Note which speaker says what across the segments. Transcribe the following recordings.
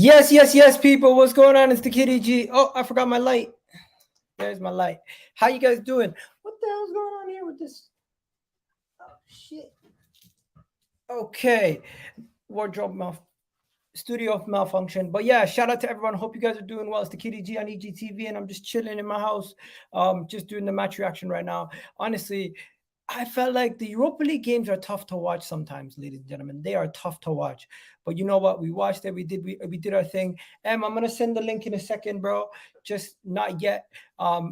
Speaker 1: Yes, people. What's going on? It's the Kitty G. Oh, I forgot my light. There's my light. How you guys doing? What the hell's going on here with this? Oh, shit. Okay. Wardrobe studio malfunction. But yeah, shout out to everyone. Hope you guys are doing well. It's the Kitty G on egtv, and I'm just chilling in my house, just doing the match reaction right now. Honestly, I felt like the Europa League games are tough to watch sometimes, ladies and gentlemen. They are tough to watch. But you know what? We watched it. We did our thing. I'm gonna send the link in a second, bro. Just not yet.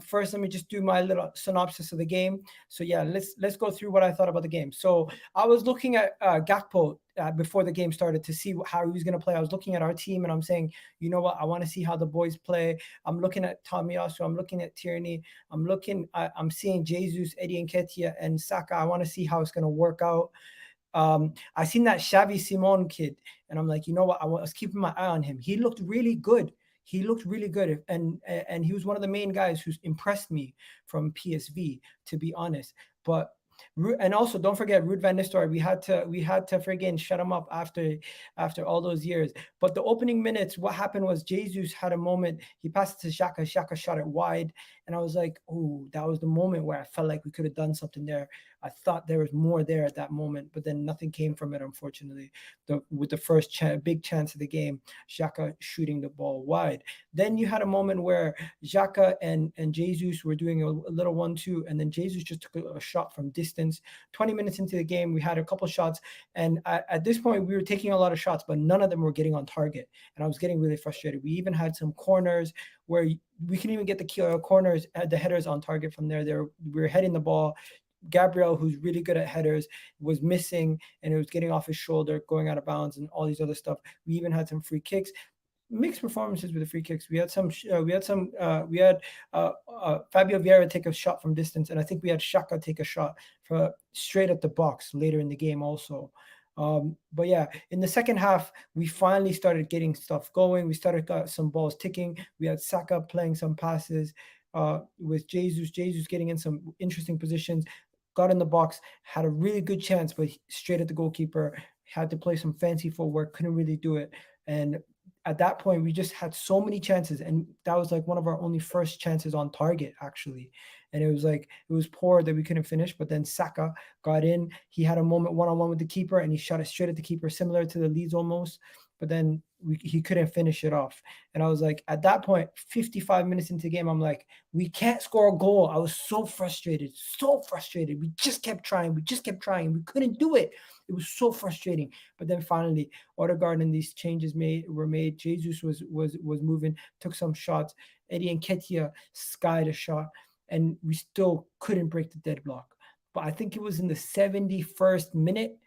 Speaker 1: First, let me just do my little synopsis of the game. So yeah, let's go through what I thought about the game. So I was looking at Gakpo before the game started to see how he was going to play. I was looking at our team and I'm saying, you know what? I want to see how the boys play. I'm looking at Tomiyasu. I'm looking at Tierney. I'm seeing Jesus, Eddie Nketiah, and Saka. I want to see how it's going to work out. I seen that Xavi Simon kid, and I'm like, you know what? I was keeping my eye on him. He looked really good. And he was one of the main guys who's impressed me from PSV, to be honest. But and also don't forget Ruud van Nistelrooy. We had to friggin' shut him up after all those years. But the opening minutes, what happened was Jesus had a moment. He passed it to Xhaka. Xhaka shot it wide, and I was like, oh, that was the moment where I felt like we could have done something there. I thought there was more there at that moment, but then nothing came from it, unfortunately. With the first big chance of the game, Xhaka shooting the ball wide. Then you had a moment where Xhaka and Jesus were doing a little 1-2, and then Jesus just took a shot from distance. 20 minutes into the game, we had a couple shots, and at this point, we were taking a lot of shots, but none of them were getting on target, and I was getting really frustrated. We even had some corners where we couldn't even get the corners, the headers on target from there. We were heading the ball. Gabriel, who's really good at headers, was missing, and it was getting off his shoulder, going out of bounds, and all these other stuff. We even had some free kicks. Mixed performances with the free kicks. We had Fabio Vieira take a shot from distance, and I think we had Xhaka take a shot straight at the box later in the game also. But yeah, in the second half, we finally started getting stuff going. We got some balls ticking. We had Saka playing some passes with Jesus getting in some interesting positions, got in the box, had a really good chance, but straight at the goalkeeper, had to play some fancy footwork, couldn't really do it. And at that point, we just had so many chances, and that was like one of our only first chances on target, actually. And it was poor that we couldn't finish. But then Saka got in. He had a moment one-on-one with the keeper, and he shot it straight at the keeper, similar to the Leeds almost. But then he couldn't finish it off. And I was like, at that point, 55 minutes into the game, I'm like, we can't score a goal. I was so frustrated. We just kept trying. We couldn't do it. It was so frustrating. But then finally, Odegaard and these changes were made. Jesus was moving, took some shots. Eddie Nketiah skied a shot, and we still couldn't break the deadlock. But I think it was in the 71st minute,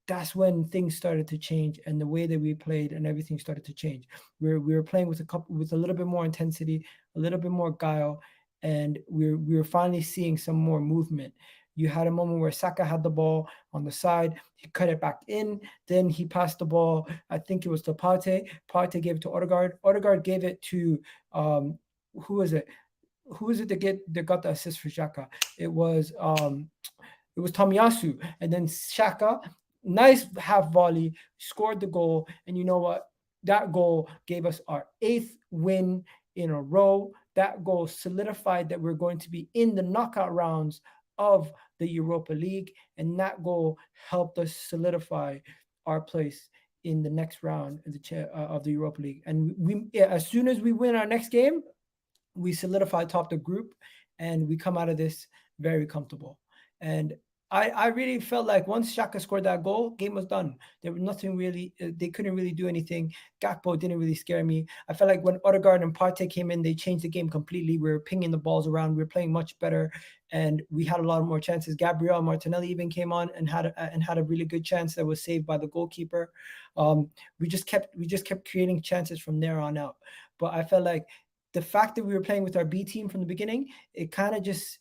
Speaker 1: that's when things started to change, and the way that we played and everything started to change. We were playing with a little bit more intensity, a little bit more guile, and we were finally seeing some more movement. You had a moment where Saka had the ball on the side. He cut it back in. Then he passed the ball. I think it was to Partey. Partey gave it to Odegaard. Odegaard gave it to who was it? Who is it that got the assist for Xhaka? It was Tomiyasu, and then Xhaka, nice half volley, scored the goal. And you know what? That goal gave us our 8th win in a row. That goal solidified that we're going to be in the knockout rounds of the Europa League, and that goal helped us solidify our place in the next round of the Europa League. And as soon as we win our next game, we solidify top the group, and we come out of this very comfortable. And I really felt like once Xhaka scored that goal, game was done. There was nothing really, they couldn't really do anything. Gakpo didn't really scare me. I felt like when Odegaard and Partey came in, they changed the game completely. We were pinging the balls around. We were playing much better, and we had a lot more chances. Gabriel Martinelli even came on and had a really good chance that was saved by the goalkeeper. We just kept creating chances from there on out. But I felt like the fact that we were playing with our B team from the beginning, it kind of just,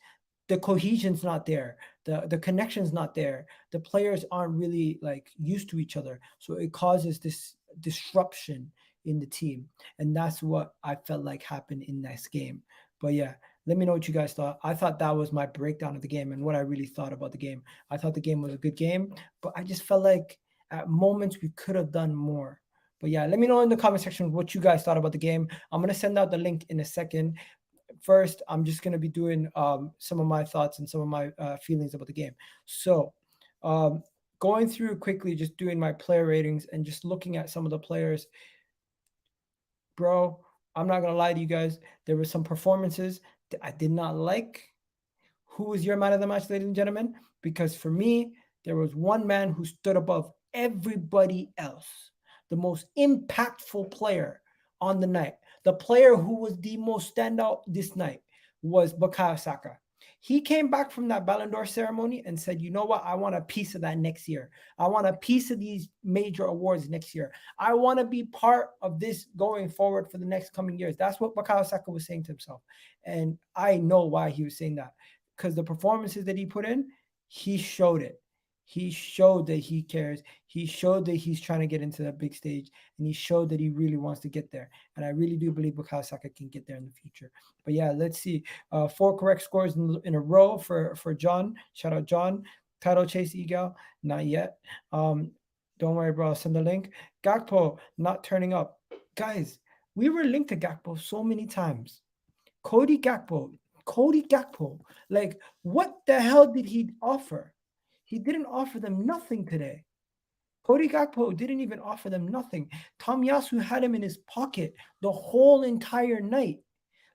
Speaker 1: the cohesion's not there. The connection's not there. The players aren't really like used to each other. So it causes this disruption in the team. And that's what I felt like happened in this game. But yeah, let me know what you guys thought. I thought that was my breakdown of the game and what I really thought about the game. I thought the game was a good game, but I just felt like at moments we could have done more. But yeah, let me know in the comment section what you guys thought about the game. I'm gonna send out the link in a second. First, I'm just gonna be doing some of my thoughts and some of my feelings about the game. So, um, going through quickly, just doing my player ratings and just looking at some of the players, bro. I'm not gonna lie to you guys. There were some performances that I did not like. Who was your man of the match, ladies and gentlemen? Because for me, there was one man who stood above everybody else. The most impactful player on the night, the player who was the most standout this night was Bukayo Saka. He came back from that Ballon d'Or ceremony and said, you know what? I want a piece of that next year. I want a piece of these major awards next year. I want to be part of this going forward for the next coming years. That's what Bukayo Saka was saying to himself. And I know why he was saying that, because the performances that he put in, he showed it. He showed that he cares. He showed that he's trying to get into that big stage, and he showed that he really wants to get there. And I really do believe Bukayo Saka can get there in the future. But yeah, let's see. 4 correct scores in a row for John. Shout out John. Title chase Egal, not yet. Don't worry, bro. I'll send the link. Gakpo not turning up, guys. We were linked to Gakpo so many times. Cody Gakpo, Cody Gakpo. Like, what the hell did he offer? He didn't offer them nothing today. Cody Gakpo didn't even offer them nothing. Tomiyasu had him in his pocket the whole entire night.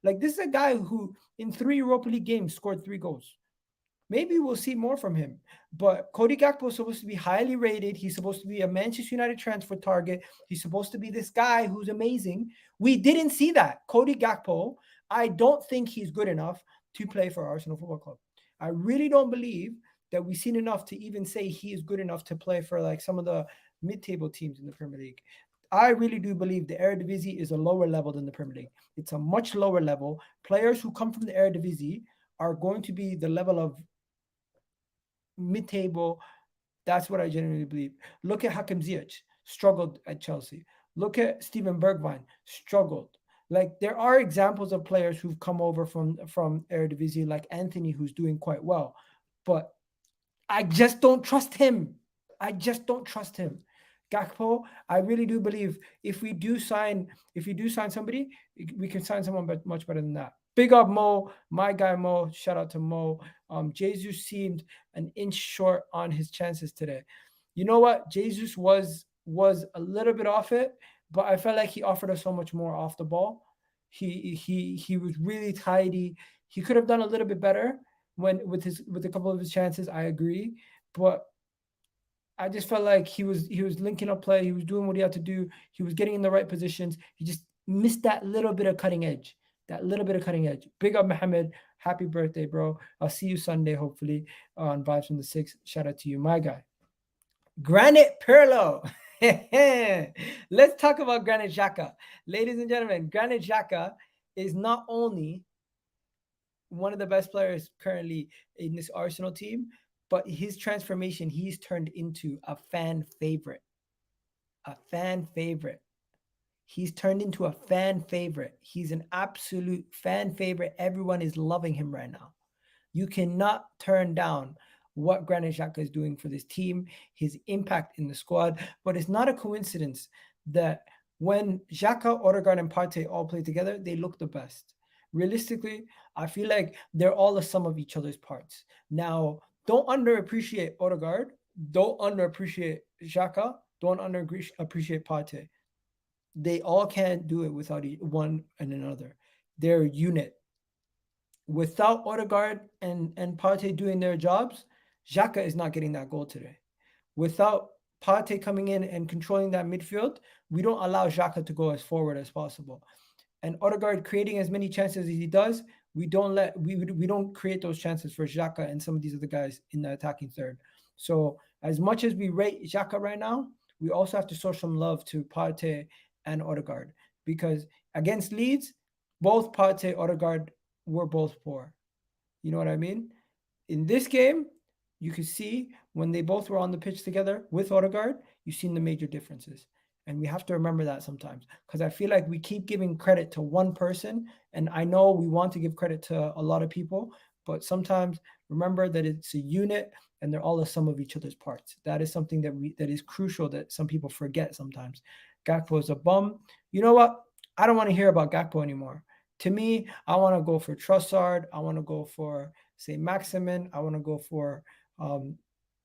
Speaker 1: Like, this is a guy who, in 3 Europa League games, scored 3 goals. Maybe we'll see more from him. But Cody Gakpo is supposed to be highly rated. He's supposed to be a Manchester United transfer target. He's supposed to be this guy who's amazing. We didn't see that. Cody Gakpo, I don't think he's good enough to play for Arsenal Football Club. I really don't believe that we've seen enough to even say he is good enough to play for like some of the mid-table teams in the Premier League. I really do believe the Eredivisie is a lower level than the Premier League. It's a much lower level. Players who come from the Eredivisie are going to be the level of mid-table. That's what I genuinely believe. Look at Hakim Ziyech, struggled at Chelsea. Look at Steven Bergwijn, struggled. Like, there are examples of players who've come over from Eredivisie, like Anthony, who's doing quite well. But I just don't trust him. I just don't trust him. Gakpo, I really do believe if we do sign somebody, we can sign someone much better than that. Big up Mo, my guy Mo. Shout out to Mo. Jesus seemed an inch short on his chances today. You know what? Jesus was a little bit off it, but I felt like he offered us so much more off the ball. He was really tidy. He could have done a little bit better with a couple of his chances. I agree, but I just felt like he was linking up play. He was doing what he had to do. He was getting in the right positions. He just missed that little bit of cutting edge. That little bit of cutting edge. Big up Mohammed. Happy birthday, bro. I'll see you Sunday, hopefully, on Vibes from the 6. Shout out to you, my guy. Granit Pirlo. Let's talk about Granit Xhaka. Ladies and gentlemen, Granit Xhaka is not only one of the best players currently in this Arsenal team, but his transformation, he's turned into a fan favorite. A fan favorite. He's turned into a fan favorite. He's an absolute fan favorite. Everyone is loving him right now. You cannot turn down what Granit Xhaka is doing for this team, his impact in the squad. But it's not a coincidence that when Xhaka, Odegaard, and Partey all play together, they look the best. Realistically, I feel like they're all the sum of each other's parts. Now, don't underappreciate Odegaard. Don't underappreciate Xhaka. Don't underappreciate Partey. They all can't do it without one and another. They're a unit. Without Odegaard and Partey doing their jobs, Xhaka is not getting that goal today. Without Partey coming in and controlling that midfield, we don't allow Xhaka to go as forward as possible. And Odegaard creating as many chances as he does, we don't create those chances for Xhaka and some of these other guys in the attacking third. So as much as we rate Xhaka right now, we also have to show some love to Partey and Odegaard, because against Leeds, both Partey, Odegaard were both poor. You know what I mean? In this game, you could see when they both were on the pitch together with Odegaard, you've seen the major differences. And we have to remember that sometimes, because I feel like we keep giving credit to one person. And I know we want to give credit to a lot of people, but sometimes remember that it's a unit and they're all the sum of each other's parts. That is something that is crucial that some people forget sometimes. Gakpo is a bum. You know what? I don't want to hear about Gakpo anymore. To me, I want to go for Trossard. I want to go for, say, Maximin. I want to go for um,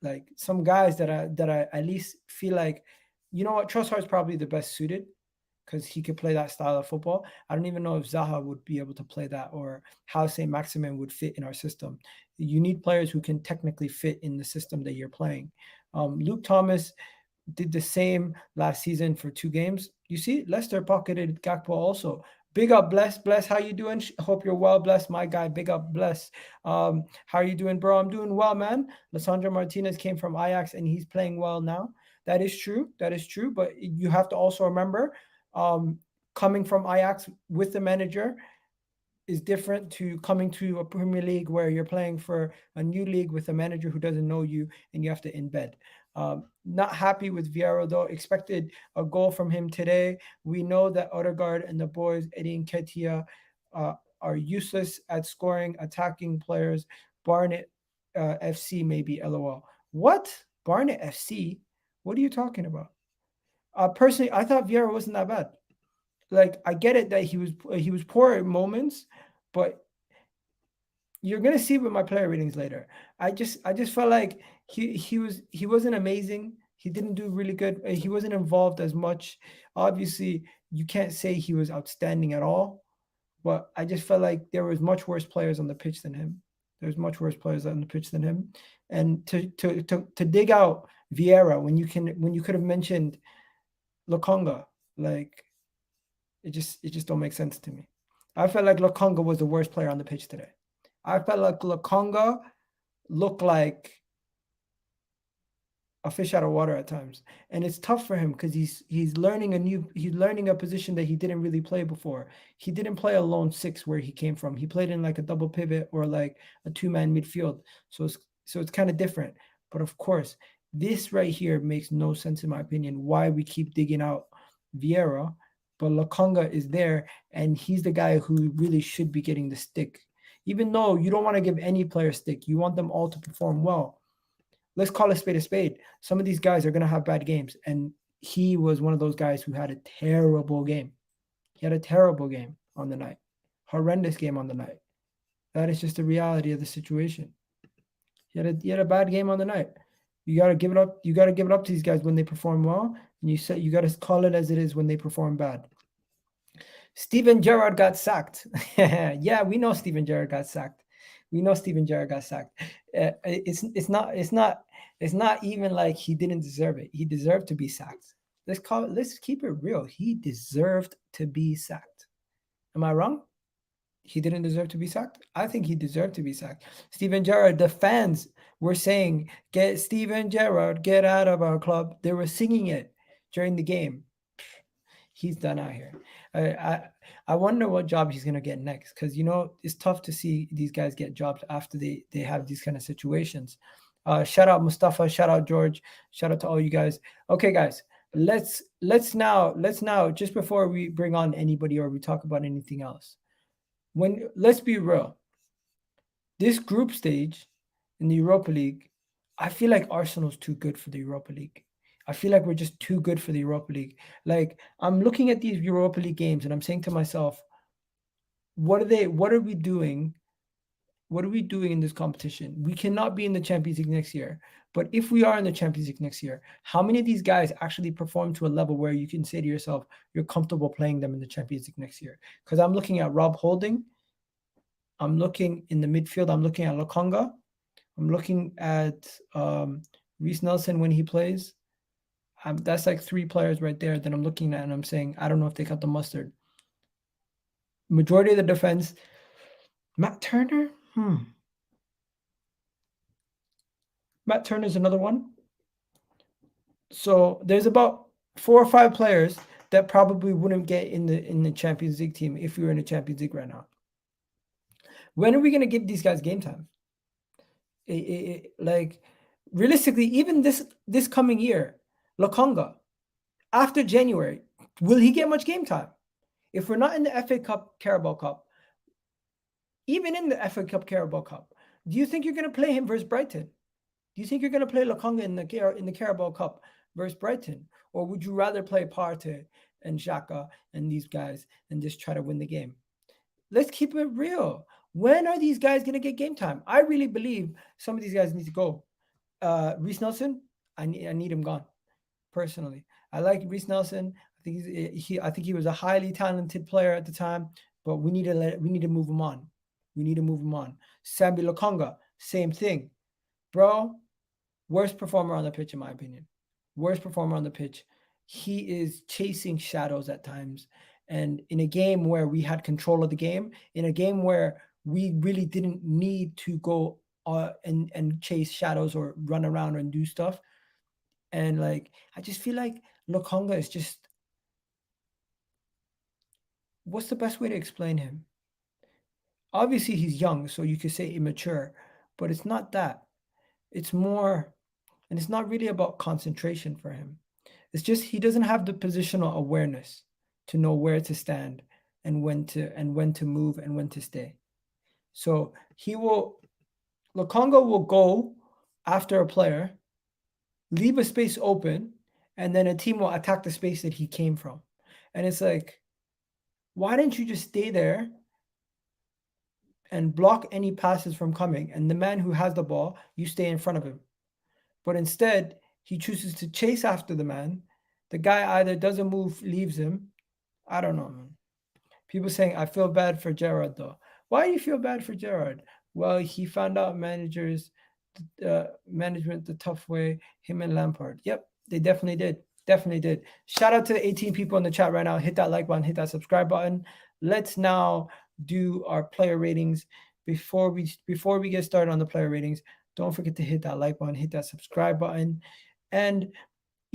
Speaker 1: like some guys that I at least feel like, you know what, Trossard is probably the best suited because he could play that style of football. I don't even know if Zaha would be able to play that or how Saint Maximin would fit in our system. You need players who can technically fit in the system that you're playing. Luke Thomas did the same last season for 2 games. You see, Leicester pocketed Gakpo also. Big up, Bless. How you doing? Hope you're well, Bless. My guy, big up, Bless. How are you doing, bro? I'm doing well, man. Lissandro Martinez came from Ajax and he's playing well now. That is true. But you have to also remember, coming from Ajax with the manager is different to coming to a Premier League where you're playing for a new league with a manager who doesn't know you and you have to embed. Not happy with Vieira though. Expected a goal from him today. We know that Odegaard and the boys, Eddie and Ketia, are useless at scoring, attacking players. Barnet FC maybe, LOL. What? Barnet FC? What are you talking about? Personally, I thought Vieira wasn't that bad. Like, I get it that he was poor at moments, but you're gonna see with my player ratings later. I just felt like he wasn't amazing. He didn't do really good. He wasn't involved as much. Obviously, you can't say he was outstanding at all, but I just felt like there was much worse players on the pitch than him. There's much worse players on the pitch than him. And to dig out Vieira when you could have mentioned Lokonga, like it just don't make sense to me. I felt like Lokonga was the worst player on the pitch today. I felt like Lokonga looked like a fish out of water at times, and it's tough for him because he's learning a position that he didn't really play before. He didn't play a lone six where he came from. He played in like a double pivot or like a 2-man midfield. So it's kind of different. But of course, this right here makes no sense in my opinion. Why we keep digging out Vieira, but Lokonga is there, and he's the guy who really should be getting the stick. Even though you don't want to give any player stick, you want them all to perform well. Let's call a spade a spade. Some of these guys are going to have bad games, and he was one of those guys who had a terrible game. He had a terrible game on the night. Horrendous game on the night. That is just the reality of the situation. He had a bad game on the night. You got to give it up. You got to give it up to these guys when they perform well, and you got to call it as it is when they perform bad. Steven Gerrard got sacked. Yeah, we know Steven Gerrard got sacked. It's not even like he didn't deserve it. He deserved to be sacked. Let's keep it real. He deserved to be sacked. Am I wrong? He didn't deserve to be sacked? I think he deserved to be sacked. Steven Gerrard, the fans were saying, "Get Steven Gerrard, get out of our club." They were singing it during the game. He's done out here. I wonder what job he's gonna get next, because it's tough to see these guys get jobs after they have these kind of situations. Shout out Mustafa, shout out George, shout out to all you guys. Okay, guys, let's now just before we bring on anybody or we talk about anything else, let's be real. This group stage in the Europa League, I feel like Arsenal's too good for the Europa League. I feel like we're just too good for the Europa League. Like, I'm looking at these Europa League games and I'm saying to myself, what are we doing? What are we doing in this competition? We cannot be in the Champions League next year. But if we are in the Champions League next year, how many of these guys actually perform to a level where you can say to yourself, you're comfortable playing them in the Champions League next year? Because I'm looking at Rob Holding. I'm looking in the midfield. I'm looking at Lokonga. I'm looking at Reece Nelson when he plays. That's like 3 players right there that I'm looking at and I'm saying, I don't know if they got the mustard. Majority of the defense. Matt Turner? Matt Turner's another one. So there's about 4 or 5 players that probably wouldn't get in the Champions League team if we were in the Champions League right now. When are we going to give these guys game time? Like, realistically, even this coming year, Lokonga, after January, will he get much game time? If we're not in the FA Cup, Carabao Cup, even in the FA Cup, Carabao Cup, do you think you're going to play him versus Brighton? Do you think you're going to play Lokonga in the Carabao Cup versus Brighton? Or would you rather play Partey and Xhaka and these guys and just try to win the game? Let's keep it real. When are these guys going to get game time? I really believe some of these guys need to go. Reece Nelson, I need him gone personally. I like Reece Nelson. I think he was a highly talented player at the time, but we need to move him on. We need to move him on. Sambi Lokonga, same thing, bro. Worst performer on the pitch, in my opinion. Worst performer on the pitch. He is chasing shadows at times. And in a game where we had control of the game, in a game where we really didn't need to go and chase shadows or run around and do stuff. And like, I just feel like Lokonga is just, what's the best way to explain him? Obviously, he's young, so you could say immature, but it's not that. It's more, and it's not really about concentration for him. It's just he doesn't have the positional awareness to know where to stand and when to move and when to stay. So Lokonga will go after a player, leave a space open, and then a team will attack the space that he came from. And it's like, why didn't you just stay there and block any passes from coming? And the man who has the ball, you stay in front of him. But instead, he chooses to chase after the man. The guy either doesn't move, leaves him. I don't know, man. People saying, I feel bad for Gerrard, though. Why do you feel bad for Gerrard? Well, he found out management the tough way, him and Lampard. Yep, they definitely did. Definitely did. Shout out to the 18 people in the chat right now. Hit that like button, hit that subscribe button. Let's now do our player ratings. Before we get started on the player ratings, don't forget to hit that like button, hit that subscribe button, and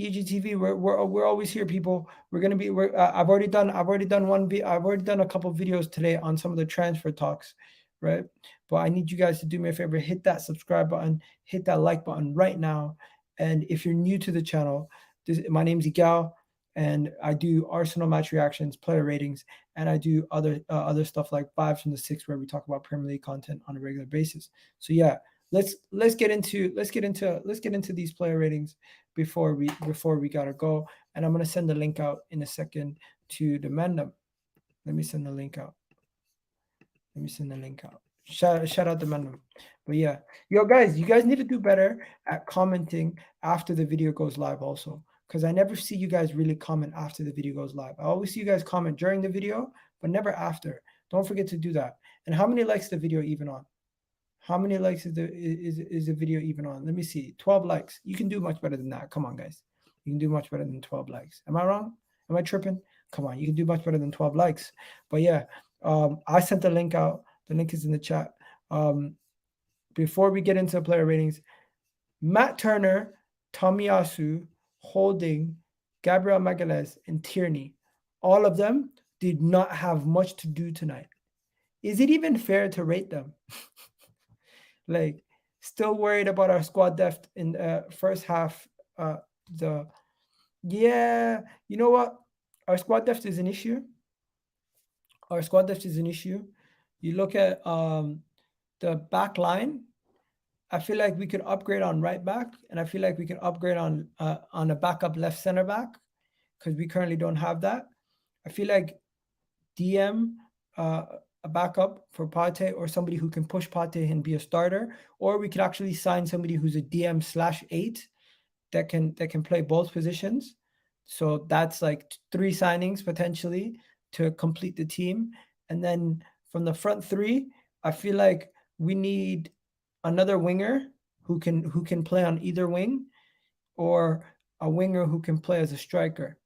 Speaker 1: EGTV. We're always here, people. I've already done a couple of videos today on some of the transfer talks, right? But I need you guys to do me a favor, hit that subscribe button, hit that like button right now. And if you're new to the channel, my name's Egal, and I do Arsenal match reactions, player ratings, and I do other stuff like 5s from the 6 where we talk about Premier League content on a regular basis. So yeah, let's get into these player ratings before we gotta go. And I'm gonna send the link out in a second to the Mandem. Let me send the link out. Shout out to Mandem. But yeah, yo guys, you guys need to do better at commenting after the video goes live also, because I never see you guys really comment after the video goes live. I always see you guys comment during the video, but never after. Don't forget to do that. And how many likes the video even on? How many likes is the video even on? Let me see. 12 likes. You can do much better than that. Come on, guys. You can do much better than 12 likes. Am I wrong? Am I tripping? Come on, you can do much better than 12 likes. But yeah, I sent the link out. The link is in the chat. Before we get into player ratings, Matt Turner, Tomiyasu, Holding, Gabriel Magalhaes, and Tierney, all of them did not have much to do tonight. Is it even fair to rate them? Like, still worried about our squad depth in the first half. You know what? Our squad depth is an issue. You look at the back line. I feel like we could upgrade on right back, and I feel like we can upgrade on a backup left center back, because we currently don't have that. I feel like DM a backup for Partey, or somebody who can push Partey and be a starter, or we could actually sign somebody who's a DM/8 that can play both positions. So that's like 3 signings potentially to complete the team. And then from the front 3, I feel like we need another winger who can play on either wing, or a winger who can play as a striker.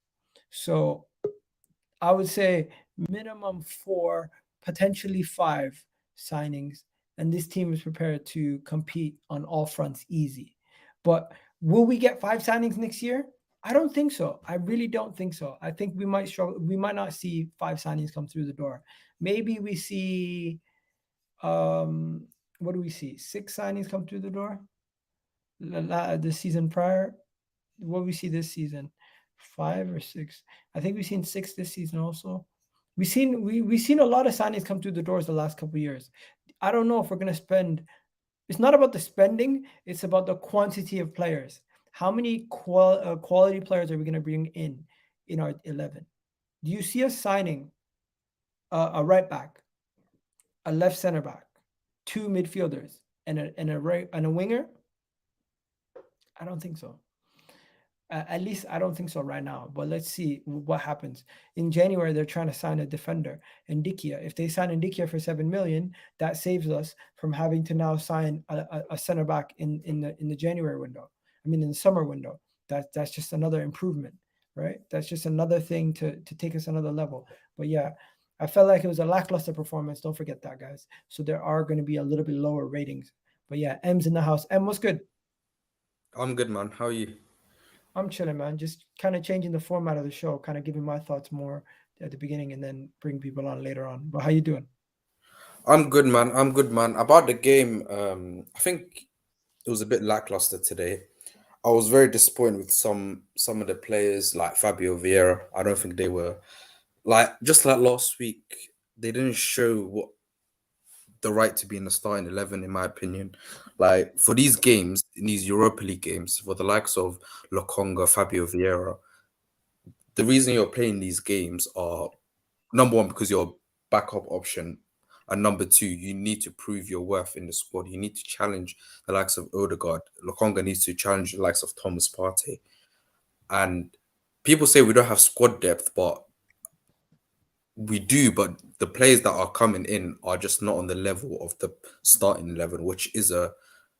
Speaker 1: So I would say minimum 4, potentially 5 signings, and this team is prepared to compete on all fronts easy. But will we get 5 signings next year? I don't think so. I really don't think so. I think we might struggle. We might not see 5 signings come through the door. Maybe we see, what do we see? 6 signings come through the door the season prior. What we see this season, 5 or 6. I think we've seen 6 this season also. We've seen a lot of signings come through the doors the last couple of years. I don't know if we're going to spend. It's not about the spending. It's about the quantity of players. how many quality players are we going to bring in our 11? Do you see us signing a right back, a left center back, two midfielders, and a winger? I don't think so. At least I don't think so right now. But let's see what happens. In January, they're trying to sign a defender, Ndikia. If they sign Ndikia for 7 million, that saves us from having to now sign a center back in the January window. I mean, in the summer window. That's just another improvement, right? That's just another thing to take us another level. But yeah, I felt like it was a lackluster performance. Don't forget that, guys. So there are going to be a little bit lower ratings. But yeah, M's in the house. M, what's good?
Speaker 2: I'm good, man. How are you?
Speaker 1: I'm chilling, man. Just kind of changing the format of the show, kind of giving my thoughts more at the beginning and then bring people on later on. But how you doing?
Speaker 2: I'm good, man. I'm good, man. About the game, I think it was a bit lackluster today. I was very disappointed with some of the players like Fabio Vieira. I don't think they were like just like last week. They didn't show what the right to be in the starting 11, in my opinion. Like for these games, in these Europa League games, for the likes of Lokonga, Fabio Vieira, the reason you're playing these games are number one because you're a backup option, and number two, you need to prove your worth in the squad. You need to challenge the likes of Odegaard. Lokonga needs to challenge the likes of Thomas Partey. And people say we don't have squad depth, but we do. But the players that are coming in are just not on the level of the starting 11, which is a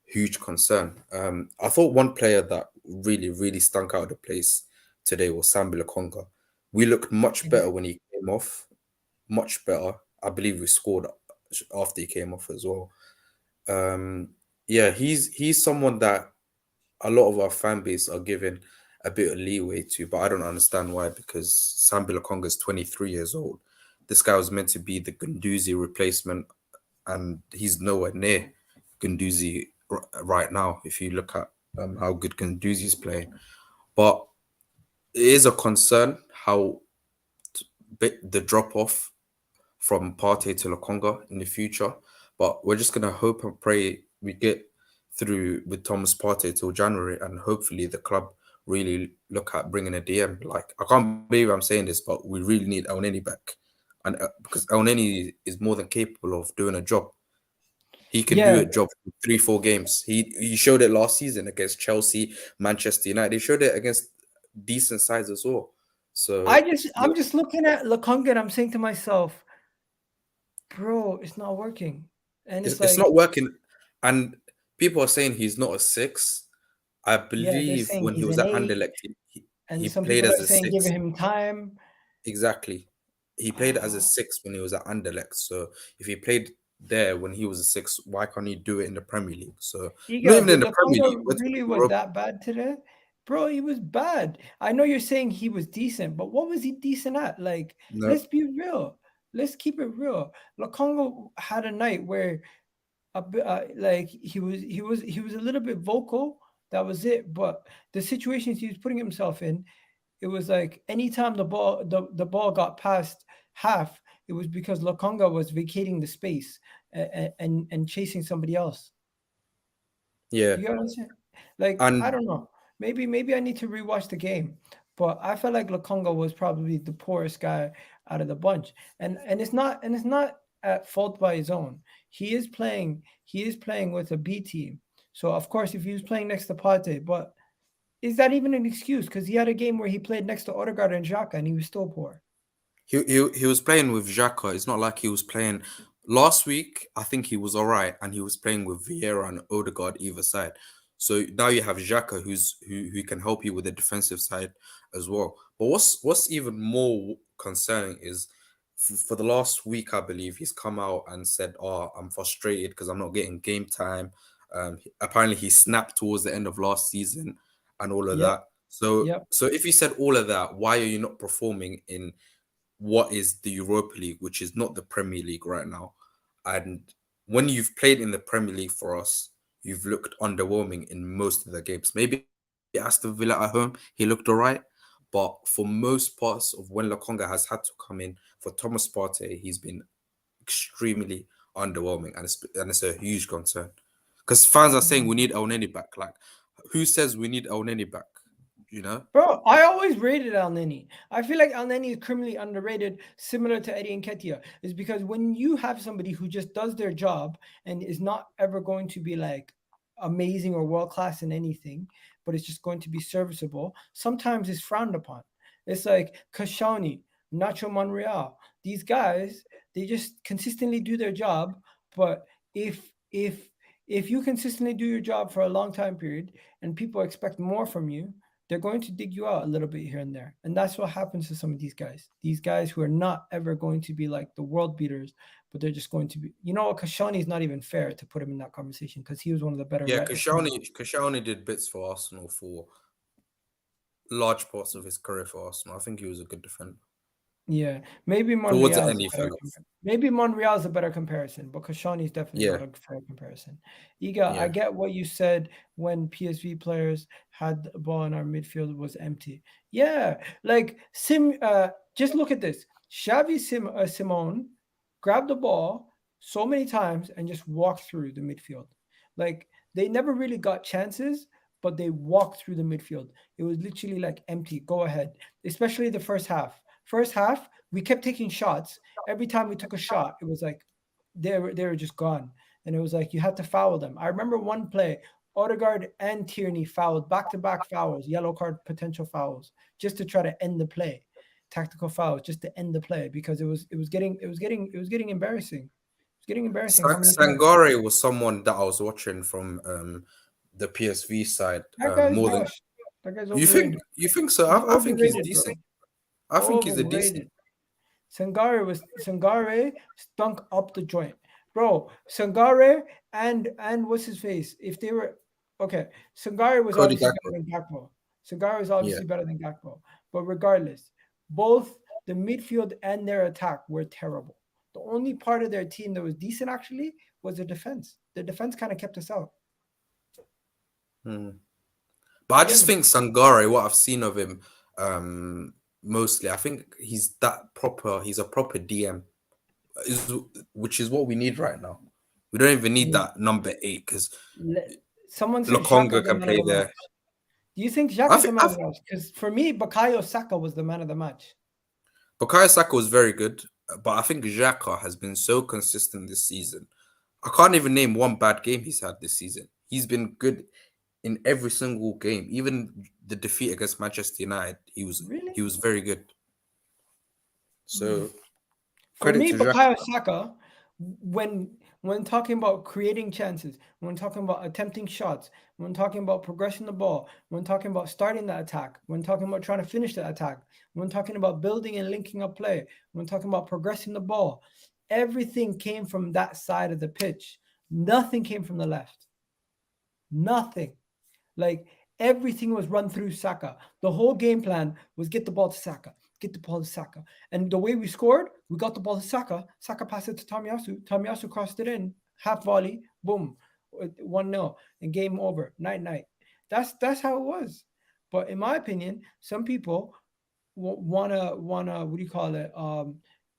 Speaker 2: huge concern. I thought one player that really stunk out of the place today was Sambi Lokonga. We looked much
Speaker 1: Mhm.
Speaker 2: better when he came off, much better. I believe we scored after he came off as well. Um, yeah, he's someone that a lot of our fan base are giving a bit of leeway to, but I don't understand why. Because Sambi Lokonga is 23 years old. This guy was meant to be the Gunduzi replacement, and he's nowhere near Gunduzi right now. If you look at how good Gunduzi is playing, but it is a concern how the drop off from Partey to Lokonga in the future. But we're just gonna hope and pray we get through with Thomas Partey till January, and hopefully the club really look at bringing a DM. Like I can't believe I'm saying this, but we really need Elneny back, and because Elneny is more than capable of doing a job. He can do
Speaker 1: Yeah,
Speaker 2: a job for 3-4 games. He showed it last season against Chelsea, Manchester United. He showed it against decent sides as well. So
Speaker 1: I'm
Speaker 2: yeah,
Speaker 1: just looking at Lokonga and I'm saying to myself, bro, it's not working. And it's
Speaker 2: it's not
Speaker 1: like,
Speaker 2: working. And people are saying he's not a six. I
Speaker 1: yeah, they're
Speaker 2: believe
Speaker 1: saying
Speaker 2: when he
Speaker 1: he's
Speaker 2: was
Speaker 1: an
Speaker 2: at
Speaker 1: eight,
Speaker 2: Anderlecht, he
Speaker 1: and some
Speaker 2: played
Speaker 1: people
Speaker 2: as
Speaker 1: are
Speaker 2: a
Speaker 1: saying giving
Speaker 2: six.
Speaker 1: him time.
Speaker 2: Exactly. He played as a six when he was at Anderlecht. So if he played there when he was a six, why can't he do it in the Premier League? So not
Speaker 1: Egal,
Speaker 2: even in
Speaker 1: did
Speaker 2: the Premier
Speaker 1: Lokonga
Speaker 2: League. We're
Speaker 1: really
Speaker 2: talking
Speaker 1: was
Speaker 2: Europa.
Speaker 1: that bad today? Bro, he was bad. I know you're saying he was decent, but what was he decent at? Like,
Speaker 2: No,
Speaker 1: let's be real. Let's keep it real. Lokonga had a night where like he was a little bit vocal. That was it. But the situations he was putting himself in, it was like anytime the ball got past half, it was because Lokonga was vacating the space and chasing somebody else.
Speaker 2: yeah,
Speaker 1: Do you get what I'm saying? Like, I
Speaker 2: and
Speaker 1: don't know. Maybe I need to rewatch the game, but I felt like Lokonga was probably the poorest guy out of the bunch, and it's not at fault by his own. He is playing with a B team, so of course if he was playing next to Pate, but is that even an excuse? Because he had a game where he played next to Odegaard and Xhaka, and he was still poor.
Speaker 2: he was playing with Xhaka. It's not like he was playing last week. I think he was all right, and he was playing with Vieira and Odegaard either side. So now you have Xhaka, who can help you with the defensive side as well. But what's even more concerning is for the last week, I believe he's come out and said, "Oh, I'm frustrated because I'm not getting game time." Apparently, he snapped towards the end of last season and all of
Speaker 1: Yep,
Speaker 2: that. So,
Speaker 1: yep.
Speaker 2: so if you said all of that, why are you not performing in what is the Europa League, which is not the Premier League right now? And when you've played in the Premier League for us, you've looked underwhelming in most of the games. Maybe Aston Villa at home, he looked all right. But for most parts of when Lokonga has had to come in for Thomas Partey, he's been extremely underwhelming, and it's a huge concern because fans are saying we need El Neni back. Like, Who says we need El Nini back? You know?
Speaker 1: Bro, I always rated El Nini. I feel like El Nini is criminally underrated, similar to Eddie Nketiah, is because when you have somebody who just does their job and is not ever going to be like amazing or world class in anything, but it's just going to be serviceable, sometimes it's frowned upon. It's like Kashani, Nacho Monreal. These guys, they just consistently do their job, but if you consistently do your job for a long time period and people expect more from you, they're going to dig you out a little bit here and there. And that's what happens to some of these guys. These guys who are not ever going to be like the world beaters, but they're just going to be, you know what, Kashani is not even fair to put him in that conversation because he was one of the better
Speaker 2: Yeah, Kashani did bits for Arsenal for large parts of his career for Arsenal. I think he was a good defender.
Speaker 1: Yeah, maybe
Speaker 2: Towards the
Speaker 1: Monreal
Speaker 2: end, he fell off.
Speaker 1: maybe Monreal is a better comparison, but Kashani is definitely
Speaker 2: Yeah,
Speaker 1: not a fair comparison. Egal, I
Speaker 2: yeah.
Speaker 1: get what you said when PSV players had the ball in our midfield was empty. Yeah, like just look at this. Simone grabbed the ball so many times and just walked through the midfield. Like they never really got chances, but they walked through the midfield. It was literally like empty. Go ahead, especially the first half. First half, we kept taking shots. Every time we took a shot, it was like they were just gone. And it was like you had to foul them. I remember one play, Odegaard and Tierney fouled back-to-back fouls, yellow card potential fouls, just to try to end the play. Tactical fouls just to end the play because it was getting embarrassing. It was getting embarrassing how many times.
Speaker 2: Sangare was someone that I was watching from the PSV side
Speaker 1: That guy's
Speaker 2: more than
Speaker 1: washed. That guy's
Speaker 2: you think.
Speaker 1: overrated.
Speaker 2: You think so?
Speaker 1: He's
Speaker 2: I think he's
Speaker 1: overrated, bro.
Speaker 2: decent. I think he's a decent.
Speaker 1: Overrated. Sangare stunk up the joint, bro. Sangare and what's his face? If they were okay, Sangare was
Speaker 2: Cody
Speaker 1: obviously
Speaker 2: Gakpo.
Speaker 1: better than Gakpo. Sangare was
Speaker 2: Yeah.
Speaker 1: obviously better than Gakpo. But regardless, both the midfield and their attack were terrible. The only part of their team that was decent actually was the defense. The defense kind of kept us out.
Speaker 2: Hmm. But I
Speaker 1: Yeah,
Speaker 2: just think Sangare, what I've seen of him, mostly, I think he's that proper. He's a proper DM, which is what we need right now. We don't even need
Speaker 1: yeah.
Speaker 2: that number 8 because
Speaker 1: Someone said
Speaker 2: Lokonga
Speaker 1: Xhaka's the
Speaker 2: can
Speaker 1: man of
Speaker 2: play
Speaker 1: the match.
Speaker 2: there.
Speaker 1: Do you think
Speaker 2: I
Speaker 1: Xhaka's the
Speaker 2: think
Speaker 1: man of the match? Because for me, Bukayo Saka was the man of the match.
Speaker 2: Bukayo Saka was very good, but I think Xhaka has been so consistent this season. I can't even name one bad game he's had this season. He's been good in every single game. Even the defeat against Manchester United, he
Speaker 1: Really?
Speaker 2: was very good. So
Speaker 1: For
Speaker 2: credit
Speaker 1: me,
Speaker 2: to Xhaka.
Speaker 1: Bukayo Saka, when talking about creating chances, when talking about attempting shots, when talking about progressing the ball, when talking about starting the attack, when talking about trying to finish the attack, when talking about building and linking up play, when talking about progressing the ball, everything came from that side of the pitch. Nothing came from the left. Nothing. Like everything was run through Saka. The whole game plan was get the ball to Saka, get the ball to Saka. And the way we scored, we got the ball to Saka. Saka passed it to Tomiyasu. Tomiyasu crossed it in, half volley, boom, 1-0, and game over. Night. That's how it was. But in my opinion, some people wanna what do you call it?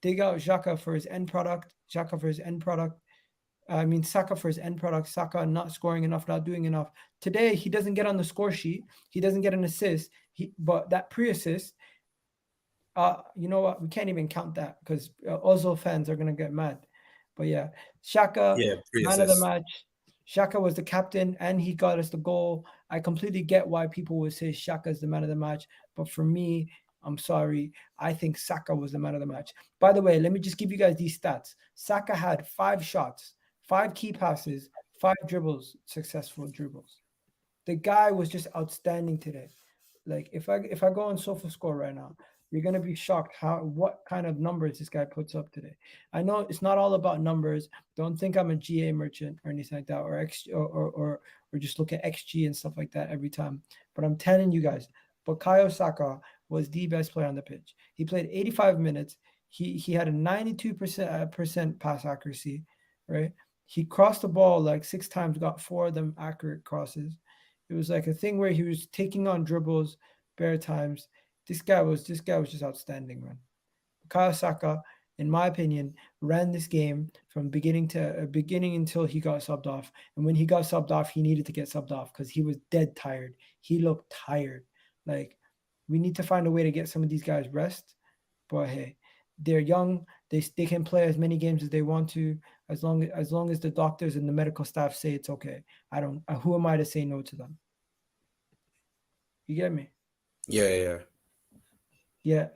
Speaker 1: Dig out Xhaka for his end product. Xhaka for his end product. I mean, Saka for his end product. Saka not scoring enough, not doing enough. Today, he doesn't get on the score sheet. He doesn't get an assist. But that pre-assist, you know what? We can't even count that because Ozil fans are gonna get mad. But yeah, Xhaka,
Speaker 2: Yeah,
Speaker 1: man of the
Speaker 2: pre-assist.
Speaker 1: match. Xhaka was the captain and he got us the goal. I completely get why people would say Xhaka is the man of the match. But for me, I'm sorry. I think Saka was the man of the match. By the way, let me just give you guys these stats. Saka had 5 shots, 5 key passes, 5 dribbles, successful dribbles. The guy was just outstanding today. Like if I go on SofaScore right now, you're gonna be shocked what kind of numbers this guy puts up today. I know it's not all about numbers. Don't think I'm a GA merchant or anything like that, or X or just look at XG and stuff like that every time. But I'm telling you guys, Bukayo Saka was the best player on the pitch. He played 85 minutes. He had a 92% pass accuracy, right? He crossed the ball like 6 times, got 4 of them accurate crosses. It was like a thing where he was taking on dribbles bare times. This guy was just outstanding, man. Bukayo Saka in my opinion, ran this game from beginning until he got subbed off. And when he got subbed off, he needed to get subbed off because he was dead tired. He looked tired. Like, we need to find a way to get some of these guys rest. But hey, they're young. They can play as many games as they want to, as long as the doctors and the medical staff say it's okay. I don't. Who am I to say no to them? You get me?
Speaker 2: Yeah.
Speaker 1: Yeah.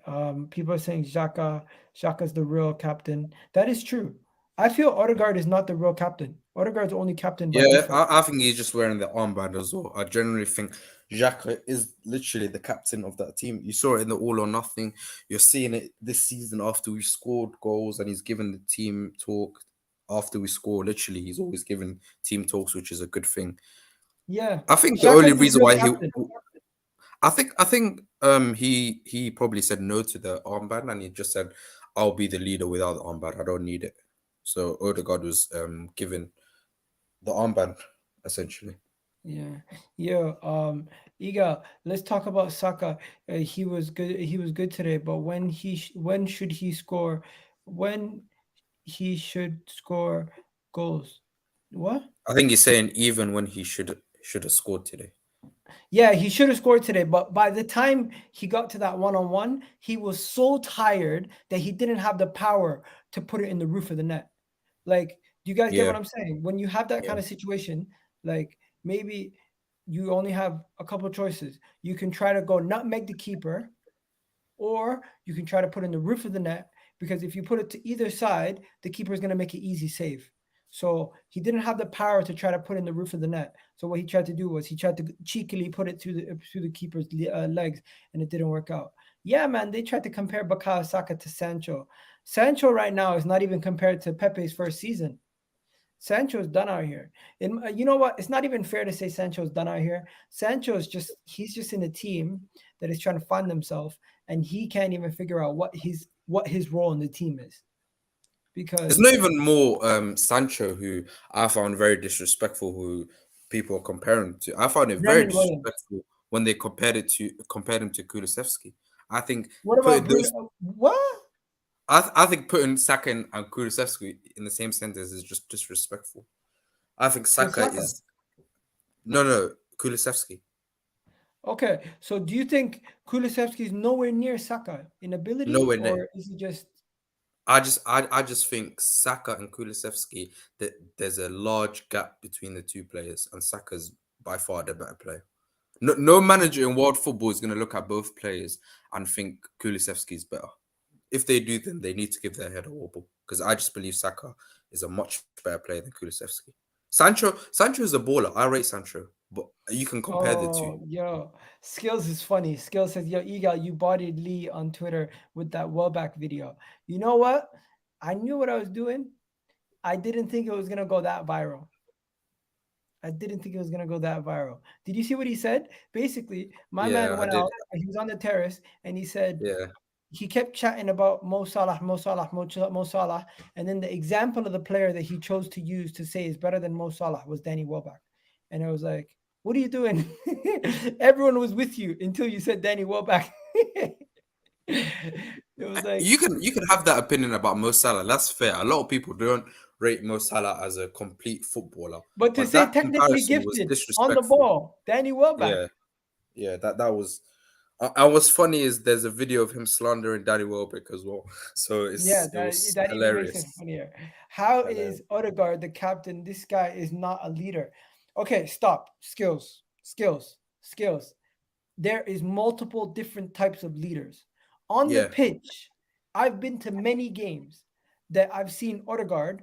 Speaker 1: People are saying Xhaka's the real captain. That is true. I feel Odegaard is not the real captain. Odegaard's only captain by
Speaker 2: Yeah,
Speaker 1: default.
Speaker 2: I think he's just wearing the armband as well. I generally think Xhaka is literally the captain of that team. You saw it in the All or Nothing. You're seeing it this season after we scored goals, and he's given the team talk after we score. Literally, he's always given team talks, which is a good thing.
Speaker 1: Yeah.
Speaker 2: I think the
Speaker 1: Xhaka
Speaker 2: only
Speaker 1: is the
Speaker 2: reason
Speaker 1: real
Speaker 2: why
Speaker 1: captain.
Speaker 2: he probably said no to the armband, and he just said, "I'll be the leader without the armband. I don't need it." So Odegaard was given the armband essentially.
Speaker 1: Yeah, yeah. Egal. Let's talk about Saka. He was good. He was good today. But when should he score? When he should score goals? What?
Speaker 2: I think he's saying even when he should have scored today.
Speaker 1: Yeah, he should have scored today. But by the time he got to that one-on-one, he was so tired that he didn't have the power to put it in the roof of the net. Like, do you guys get what
Speaker 2: Yeah,
Speaker 1: I'm saying? When you have that
Speaker 2: yeah.
Speaker 1: kind of situation, like, maybe you only have a couple of choices. You can try to go nutmeg the keeper, or you can try to put in the roof of the net, because if you put it to either side, the keeper is going to make an easy save. So he didn't have the power to try to put in the roof of the net. So what he tried to do was he tried to cheekily put it through the keeper's legs, and it didn't work out. Yeah, man, they tried to compare Bukayo Saka to Sancho. Sancho right now is not even compared to Pepe's first season. Sancho's done out here. And you know what? It's not even fair to say Sancho's done out here. He's just in a team that is trying to find themselves, and he can't even figure out what his role in the team is.
Speaker 2: It's
Speaker 1: Because
Speaker 2: not even more Sancho, who I found very disrespectful, who people are comparing to. I found it very
Speaker 1: Brendan Williams.
Speaker 2: disrespectful when they compared him to Kulusevski. I think
Speaker 1: What about
Speaker 2: putting
Speaker 1: Bruno?
Speaker 2: those
Speaker 1: What?
Speaker 2: I think putting Saka and Kulusevski in the same sentence is just disrespectful. I think
Speaker 1: For
Speaker 2: Saka
Speaker 1: Saka?
Speaker 2: is Kulusevski.
Speaker 1: Okay. So do you think Kulusevski is nowhere near Saka in ability,
Speaker 2: Nowhere near.
Speaker 1: or is he just?
Speaker 2: I just think Saka and Kulusevski, that there's a large gap between the two players, and Saka's by far the better player. No manager in world football is going to look at both players and think Kulusevski is better. If they do, then they need to give their head a wobble, because I just believe Saka is a much better player than Kulusevski. Sancho is a baller. I rate Sancho, but you can compare the two.
Speaker 1: Oh, yo, Skills is funny. Skills says, "Yo, Egal, you bodied Lee on Twitter with that Welbeck video." You know what? I knew what I was doing. I didn't think it was gonna go that viral. I didn't think it was gonna go that viral. Did you see what he said? Basically, my man
Speaker 2: Yeah, I
Speaker 1: went
Speaker 2: did.
Speaker 1: out. He was on the terrace, and he said
Speaker 2: Yeah,
Speaker 1: he kept chatting about Mo Salah, Mo Salah, Mo Salah, and then the example of the player that he chose to use to say is better than Mo Salah was Danny Welbeck, and I was like, "What are you doing?" Everyone was with you until you said Danny Welbeck. It was like,
Speaker 2: you can have that opinion about Mo Salah. That's fair. A lot of people don't rate Mo Salah as a complete footballer,
Speaker 1: but to
Speaker 2: but
Speaker 1: say
Speaker 2: that
Speaker 1: technically
Speaker 2: comparison was
Speaker 1: gifted on the
Speaker 2: disrespectful.
Speaker 1: ball, Danny Welbeck.
Speaker 2: Yeah, yeah, that was. And what's funny is there's a video of him slandering Danny Welbeck as well. So
Speaker 1: Yeah,
Speaker 2: it was
Speaker 1: that even makes it
Speaker 2: hilarious.
Speaker 1: funnier. How
Speaker 2: Hilarious.
Speaker 1: is Odegaard the captain? This guy is not a leader. Okay, stop. Skills. There is multiple different types of leaders. On the
Speaker 2: Yeah,
Speaker 1: pitch, I've been to many games that I've seen Odegaard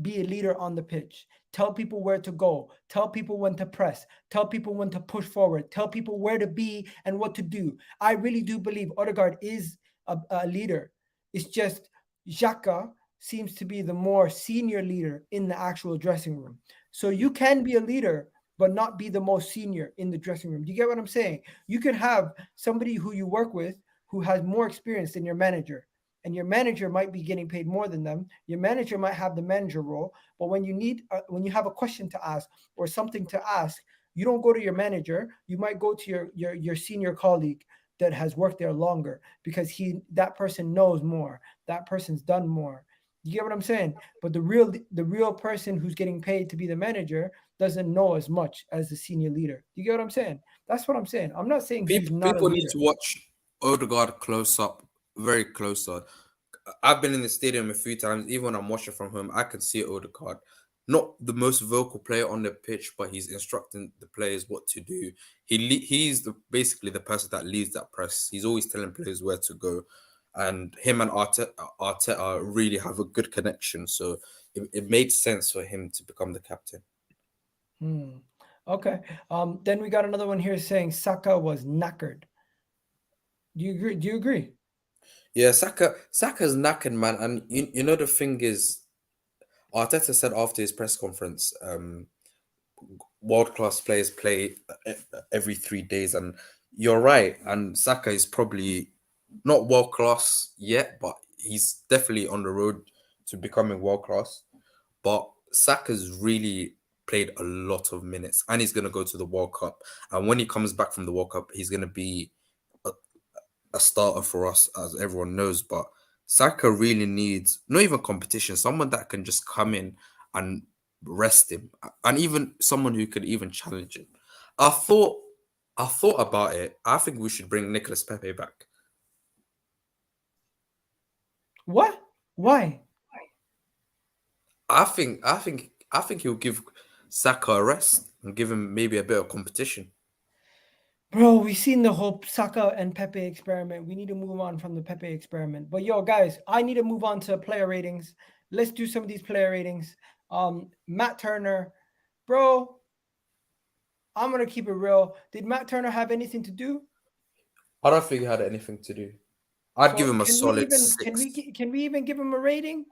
Speaker 1: be a leader on the pitch. Tell people where to go. Tell people when to press. Tell people when to push forward. Tell people where to be and what to do. I really do believe Odegaard is a leader. It's just Xhaka seems to be the more senior leader in the actual dressing room. So you can be a leader, but not be the most senior in the dressing room. Do you get what I'm saying? You can have somebody who you work with who has more experience than your manager, and your manager might be getting paid more than them. Your manager might have the manager role, but when you have a question to ask or something to ask, you don't go to your manager. You might go to your senior colleague. that has worked there longer because that person knows more. That person's done more. You get what I'm saying? But the real person who's getting paid to be the manager doesn't know as much as the senior leader. You get what I'm saying? That's what I'm saying. I'm not saying he's not a
Speaker 2: People need
Speaker 1: leader.
Speaker 2: to watch Odegaard close up, very close up. I've been in the stadium a few times. Even when I'm watching from home, I can see Odegaard. Not the most vocal player on the pitch, but he's instructing the players what to do. He's basically the person that leads that press. He's always telling players where to go, and him and Arteta really have a good connection. So it made sense for him to become the captain.
Speaker 1: Okay. Then we got another one here saying Saka was knackered. Do you agree? Do you agree?
Speaker 2: Yeah, Saka's knackered, man. And you know the thing is, Arteta said after his press conference, world class players play every 3 days, and you're right. And Saka is probably not world class yet, but he's definitely on the road to becoming world class. But Saka's really played a lot of minutes, and he's gonna go to the World Cup. And when he comes back from the World Cup, he's gonna be a starter for us, as everyone knows. But Saka really needs not even competition, someone that can just come in and rest him, and even someone who could even challenge him. I thought, I thought about it. I think we should bring Nicolas Pepe back.
Speaker 1: What? Why?
Speaker 2: I think he'll give Saka a rest and give him maybe a bit of competition.
Speaker 1: Bro, we've seen the whole Saka and Pepe experiment. We need to move on from the Pepe experiment. But yo, guys, I need to move on to player ratings. Let's do some of these player ratings. Matt Turner, bro, I'm gonna keep it real. Did Matt Turner have anything to do?
Speaker 2: I don't think he had anything to do. I'd give
Speaker 1: So
Speaker 2: him a
Speaker 1: can we
Speaker 2: solid
Speaker 1: even can
Speaker 2: six.
Speaker 1: we can we even give him a rating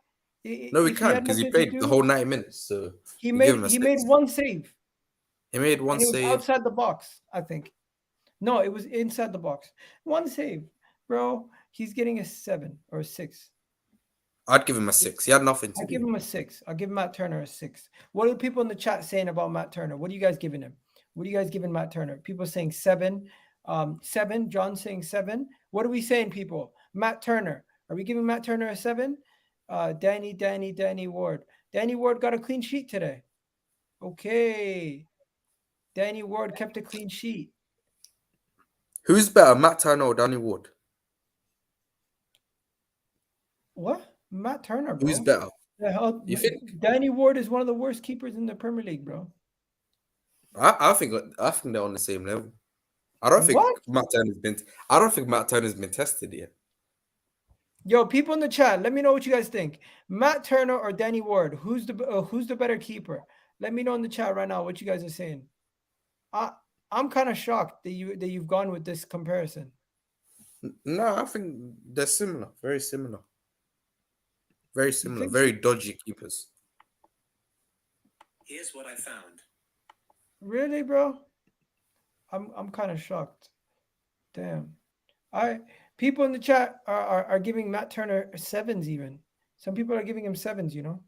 Speaker 2: No, we
Speaker 1: if he
Speaker 2: can't
Speaker 1: had
Speaker 2: because he
Speaker 1: nothing to
Speaker 2: played the
Speaker 1: do?
Speaker 2: whole 90 minutes. So
Speaker 1: He
Speaker 2: we give him
Speaker 1: made
Speaker 2: a
Speaker 1: he made
Speaker 2: six.
Speaker 1: one save
Speaker 2: He made one
Speaker 1: and it was
Speaker 2: save.
Speaker 1: outside the box, I think. No, it was inside the box. One save, bro. He's getting a 7 or a 6.
Speaker 2: I'd give him a six. He had nothing
Speaker 1: I
Speaker 2: to
Speaker 1: give
Speaker 2: do.
Speaker 1: him a 6. I'll give Matt Turner a 6. What are people in the chat saying about Matt Turner? What are you guys giving him? What are you guys giving Matt Turner? People saying 7. 7. John saying 7. What are we saying, people? Matt Turner. Are we giving Matt Turner a 7? Danny Ward. Danny Ward got a clean sheet today. Okay. Danny Ward kept a clean sheet.
Speaker 2: Who's better, Matt Turner or Danny Ward?
Speaker 1: What? Matt Turner,
Speaker 2: Who's
Speaker 1: bro.
Speaker 2: better?
Speaker 1: The hell?
Speaker 2: You think?
Speaker 1: Danny Ward is one of the worst keepers in the Premier League, bro.
Speaker 2: I think they're on the same level. I don't think
Speaker 1: What?
Speaker 2: Matt Turner's been. I don't think Matt Turner's been tested yet.
Speaker 1: Yo, people in the chat, let me know what you guys think. Matt Turner or Danny Ward? Who's the better keeper? Let me know in the chat right now what you guys are saying. I'm kind of shocked that you've gone with this comparison.
Speaker 2: No, I think they're similar. Very similar. Very similar.
Speaker 1: think
Speaker 2: Very
Speaker 1: so?
Speaker 2: dodgy keepers.
Speaker 3: Here's what I found.
Speaker 1: Really, bro? I'm kind of shocked. Damn. People in the chat are giving Matt Turner 7s even. Some people are giving him 7s, you know.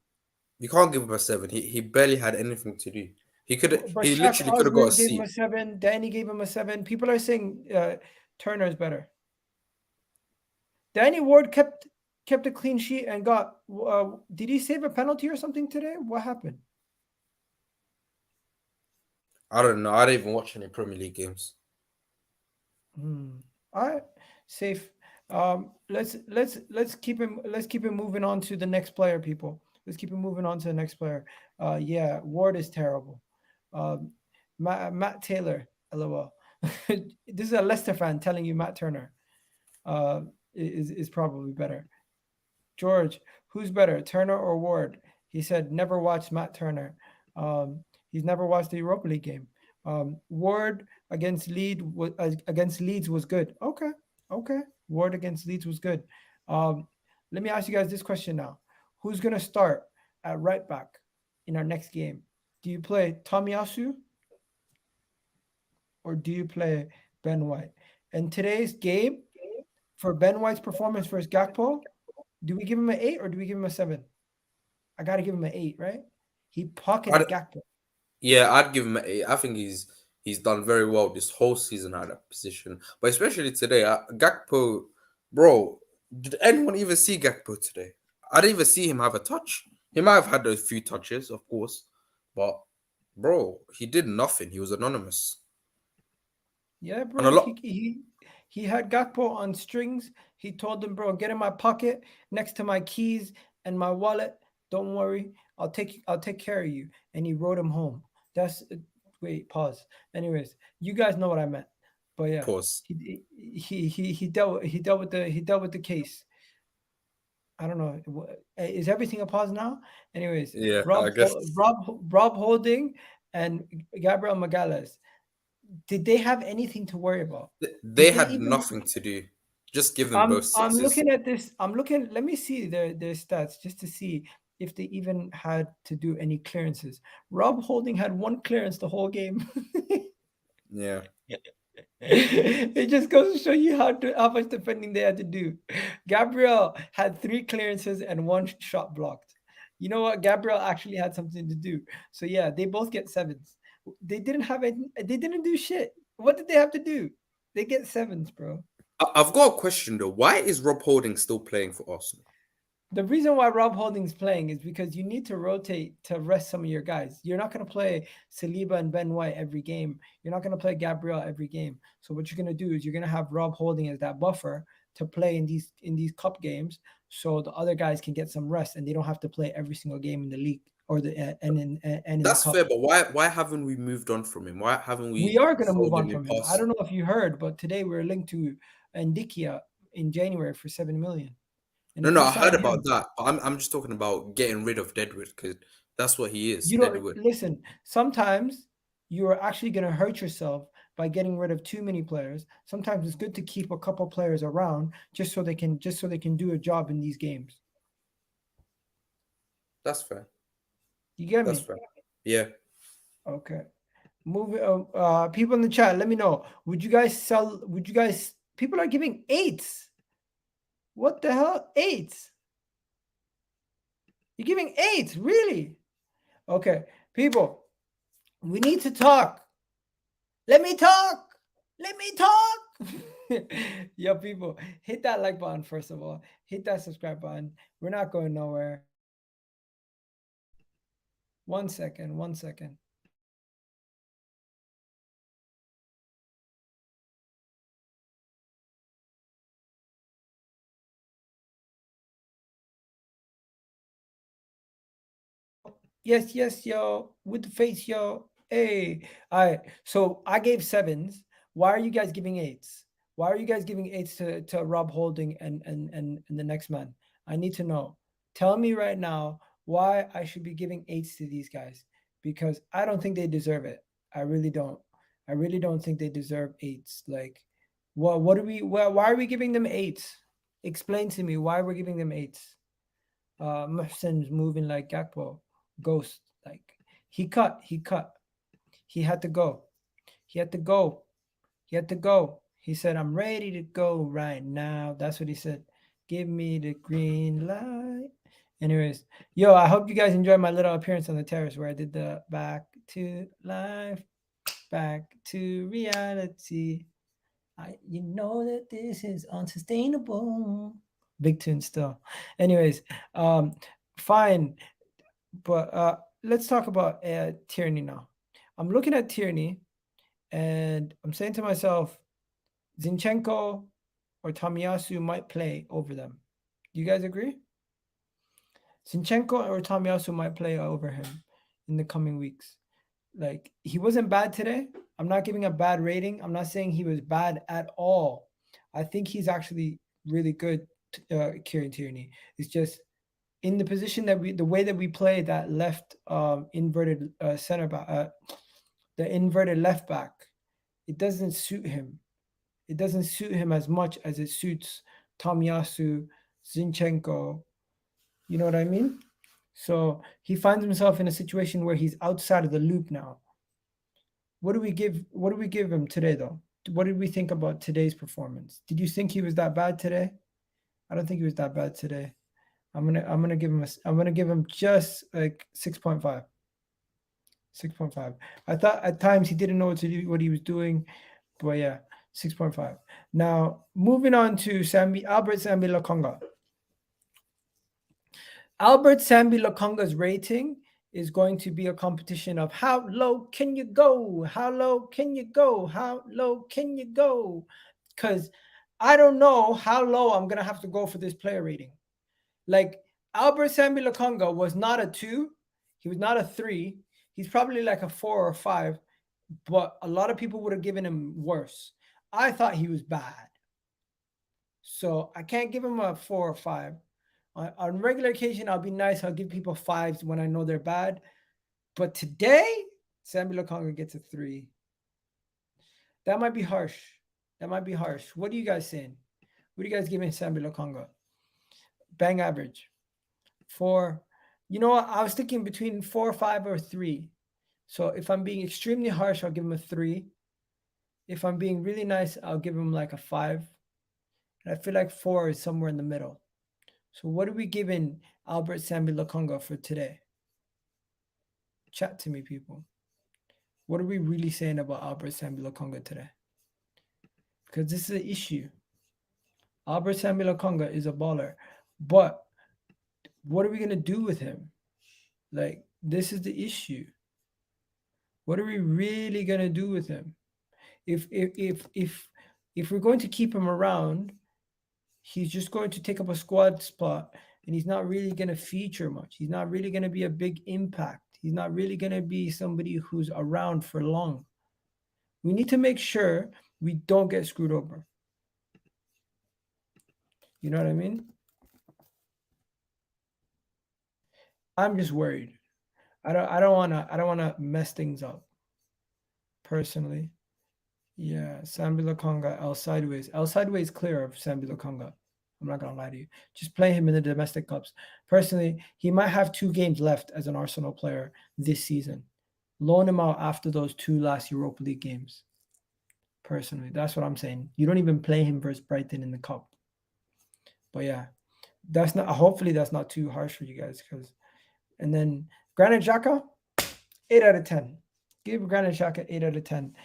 Speaker 2: You can't give him a 7. He barely had anything to do.
Speaker 1: But
Speaker 2: He
Speaker 1: Shaq
Speaker 2: literally could have got a
Speaker 1: Osborne gave him
Speaker 2: C.
Speaker 1: a 7. Danny gave him a 7. People are saying Turner is better. Danny Ward kept a clean sheet and got. Did he save a penalty or something today? What happened?
Speaker 2: I don't know. I don't even watch any Premier League games.
Speaker 1: All right, safe. Let's keep him moving on to the next player, people. Let's keep him moving on to the next player. Yeah, Ward is terrible. Matt Taylor, lol. This is a Leicester fan telling you Matt Turner is probably better. George, who's better, Turner or Ward? He said never watched Matt Turner. He's never watched the Europa League game. Ward against Leeds was good. Okay. Ward against Leeds was good. Let me ask you guys this question now. Who's gonna start at right back in our next game? Do you play Tomiyasu or do you play Ben White? And today's game for Ben White's performance versus Gakpo, do we give him an 8 or do we give him a 7? I gotta give him an 8, right? He pocketed Gakpo.
Speaker 2: Yeah, I'd give him an 8. I think he's He's done very well this whole season at that position, but especially today, Gakpo, bro. Did anyone even see Gakpo today? I didn't even see him have a touch. He might have had a few touches, of course, but bro, he did nothing. He was anonymous,
Speaker 1: Yeah,
Speaker 2: and a
Speaker 1: bro.
Speaker 2: lot.
Speaker 1: He had Gakpo on strings. He told him, bro, get in my pocket next to my keys and my wallet. Don't worry, I'll take care of you. And he rode him home. That's wait, pause. Anyways, you guys know what I meant. But yeah,
Speaker 2: Pause.
Speaker 1: he dealt with the case. I don't know. Is everything a pause now? Anyways,
Speaker 2: Yeah, I guess
Speaker 1: Rob Holding and Gabriel Magalhaes. Did they have anything to worry about?
Speaker 2: they
Speaker 1: Did they
Speaker 2: had
Speaker 1: even?
Speaker 2: nothing to do. Just give them both
Speaker 1: I'm
Speaker 2: sixes.
Speaker 1: looking at this. I'm looking. Let me see their stats just to see if they even had to do any clearances. Rob Holding had one clearance the whole game.
Speaker 2: Yeah,
Speaker 1: It just goes to show you how much defending they had to do. Gabriel had 3 clearances and 1 shot blocked. You know what? Gabriel actually had something to do. So yeah, they both get 7s. They didn't have any. They didn't do shit. What did they have to do? They get 7s, bro.
Speaker 2: I've got a question though. Why is Rob Holding still playing for Arsenal?
Speaker 1: The reason why Rob Holding's playing is because you need to rotate to rest some of your guys. You're not going to play Saliba and Ben White every game. You're not going to play Gabriel every game. So what you're going to do is you're going to have Rob Holding as that buffer to play in these cup games, so the other guys can get some rest and they don't have to play every single game in the league or in the
Speaker 2: That's
Speaker 1: cup.
Speaker 2: fair, but why haven't we moved on from him? Why haven't
Speaker 1: We
Speaker 2: we
Speaker 1: are going to move
Speaker 2: sold
Speaker 1: on
Speaker 2: him in
Speaker 1: from him. I
Speaker 2: past?
Speaker 1: don't know if you heard, but today we're linked to Ndikia in January for 7 million. And
Speaker 2: No,
Speaker 1: if
Speaker 2: no,
Speaker 1: we
Speaker 2: I heard
Speaker 1: sign
Speaker 2: about
Speaker 1: him,
Speaker 2: that. But I'm just talking about getting rid of Deadwood because that's what he is,
Speaker 1: you don't
Speaker 2: Deadwood.
Speaker 1: listen. Sometimes you are actually going to hurt yourself by getting rid of too many players. Sometimes it's good to keep a couple players around just so they can do a job in these games.
Speaker 2: That's fair.
Speaker 1: You get
Speaker 2: That's
Speaker 1: me?
Speaker 2: fair. Yeah.
Speaker 1: Okay. Moving. People in the chat, let me know. Would you guys sell? Would you guys? People are giving 8s. What the hell? 8s? You're giving 8s? Really? Okay, people. We need to talk. Let me talk. Let me talk. Yo, people, hit that like button first of all. Hit that subscribe button. We're not going nowhere. 1 second. 1 second. Yes, yes, yo. With the face, yo. Hey. All right. So I gave 7s. Why are you guys giving 8s? Why are you guys giving 8s to Rob Holding and the next man? I need to know. Tell me right now why I should be giving 8s to these guys. Because I don't think they deserve it. I really don't. I really don't think they deserve 8s. Like, what are we why are we giving them 8s? Explain to me why we're giving them 8s. Muhsin's moving like Gakpo, ghost. Like he cut. He had to go. He had to go. He had to go. He said, "I'm ready to go right now." That's what he said. Give me the green light. Anyways, yo, I hope you guys enjoyed my little appearance on the terrace where I did the back to life, back to reality. You know that this is unsustainable. Big tune still. Anyways, fine. But let's talk about Tierney now. I'm looking at Tierney and I'm saying to myself, Zinchenko or Tomiyasu might play over them. Do you guys agree? Zinchenko or Tomiyasu might play over him in the coming weeks. Like, he wasn't bad today. I'm not giving a bad rating. I'm not saying he was bad at all. I think he's actually really good, Kieran Tierney. It's just in the position the way that we play that left inverted center back, the inverted left back, it doesn't suit him. It doesn't suit him as much as it suits Tomiyasu, Zinchenko. You know what I mean? So he finds himself in a situation where he's outside of the loop now. What do we give him today though? What did we think about today's performance? Did you think he was that bad today? I don't think he was that bad today. I'm gonna give him just like 6.5. 6.5. I thought at times he didn't know what he was doing, but yeah, 6.5. Now moving on to Albert Sambi Lokonga. Albert Sambi Lokonga's rating is going to be a competition of how low can you go? How low can you go? How low can you go? Because I don't know how low I'm gonna have to go for this player rating. Like Albert Sambi Lokonga was not a 2, he was not a 3, he's probably like a 4 or 5, but a lot of people would have given him worse. I thought he was bad. So I can't give him a 4 or 5. On regular occasion, I'll be nice. I'll give people 5s when I know they're bad. But today, Sambi Lokonga gets a 3. That might be harsh. That might be harsh. What are you guys saying? What are you guys giving Sambi Lokonga? Bang average. 4. You know what? I was thinking between 4, 5, or 3. So if I'm being extremely harsh, I'll give him a 3. If I'm being really nice, I'll give him like a 5. And I feel like 4 is somewhere in the middle. So what are we giving Albert Sambi Lokonga for today? Chat to me, people. What are we really saying about Albert Sambi Lokonga today? Because this is an issue. Albert Sambi Lokonga is a baller. But what are we going to do with him? Like, this is the issue. What are we really going to do with him? If we're going to keep him around, he's just going to take up a squad spot and he's not really going to feature much. He's not really going to be a big impact. He's not really going to be somebody who's around for long. We need to make sure we don't get screwed over. You know what I mean? I'm just worried. I don't wanna mess things up. Personally. Yeah, Sambi Lokonga, L sideways. L sideways clear of Sambi Lokonga. I'm not gonna lie to you. Just play him in the domestic cups. Personally, he might have 2 games left as an Arsenal player this season. Loan him out after those 2 last Europa League games. Personally, that's what I'm saying. You don't even play him versus Brighton in the cup. But yeah, that's not. Hopefully, that's not too harsh for you guys. And then Granit Xhaka, 8 out of 10. Give Granit Xhaka 8 out of 10.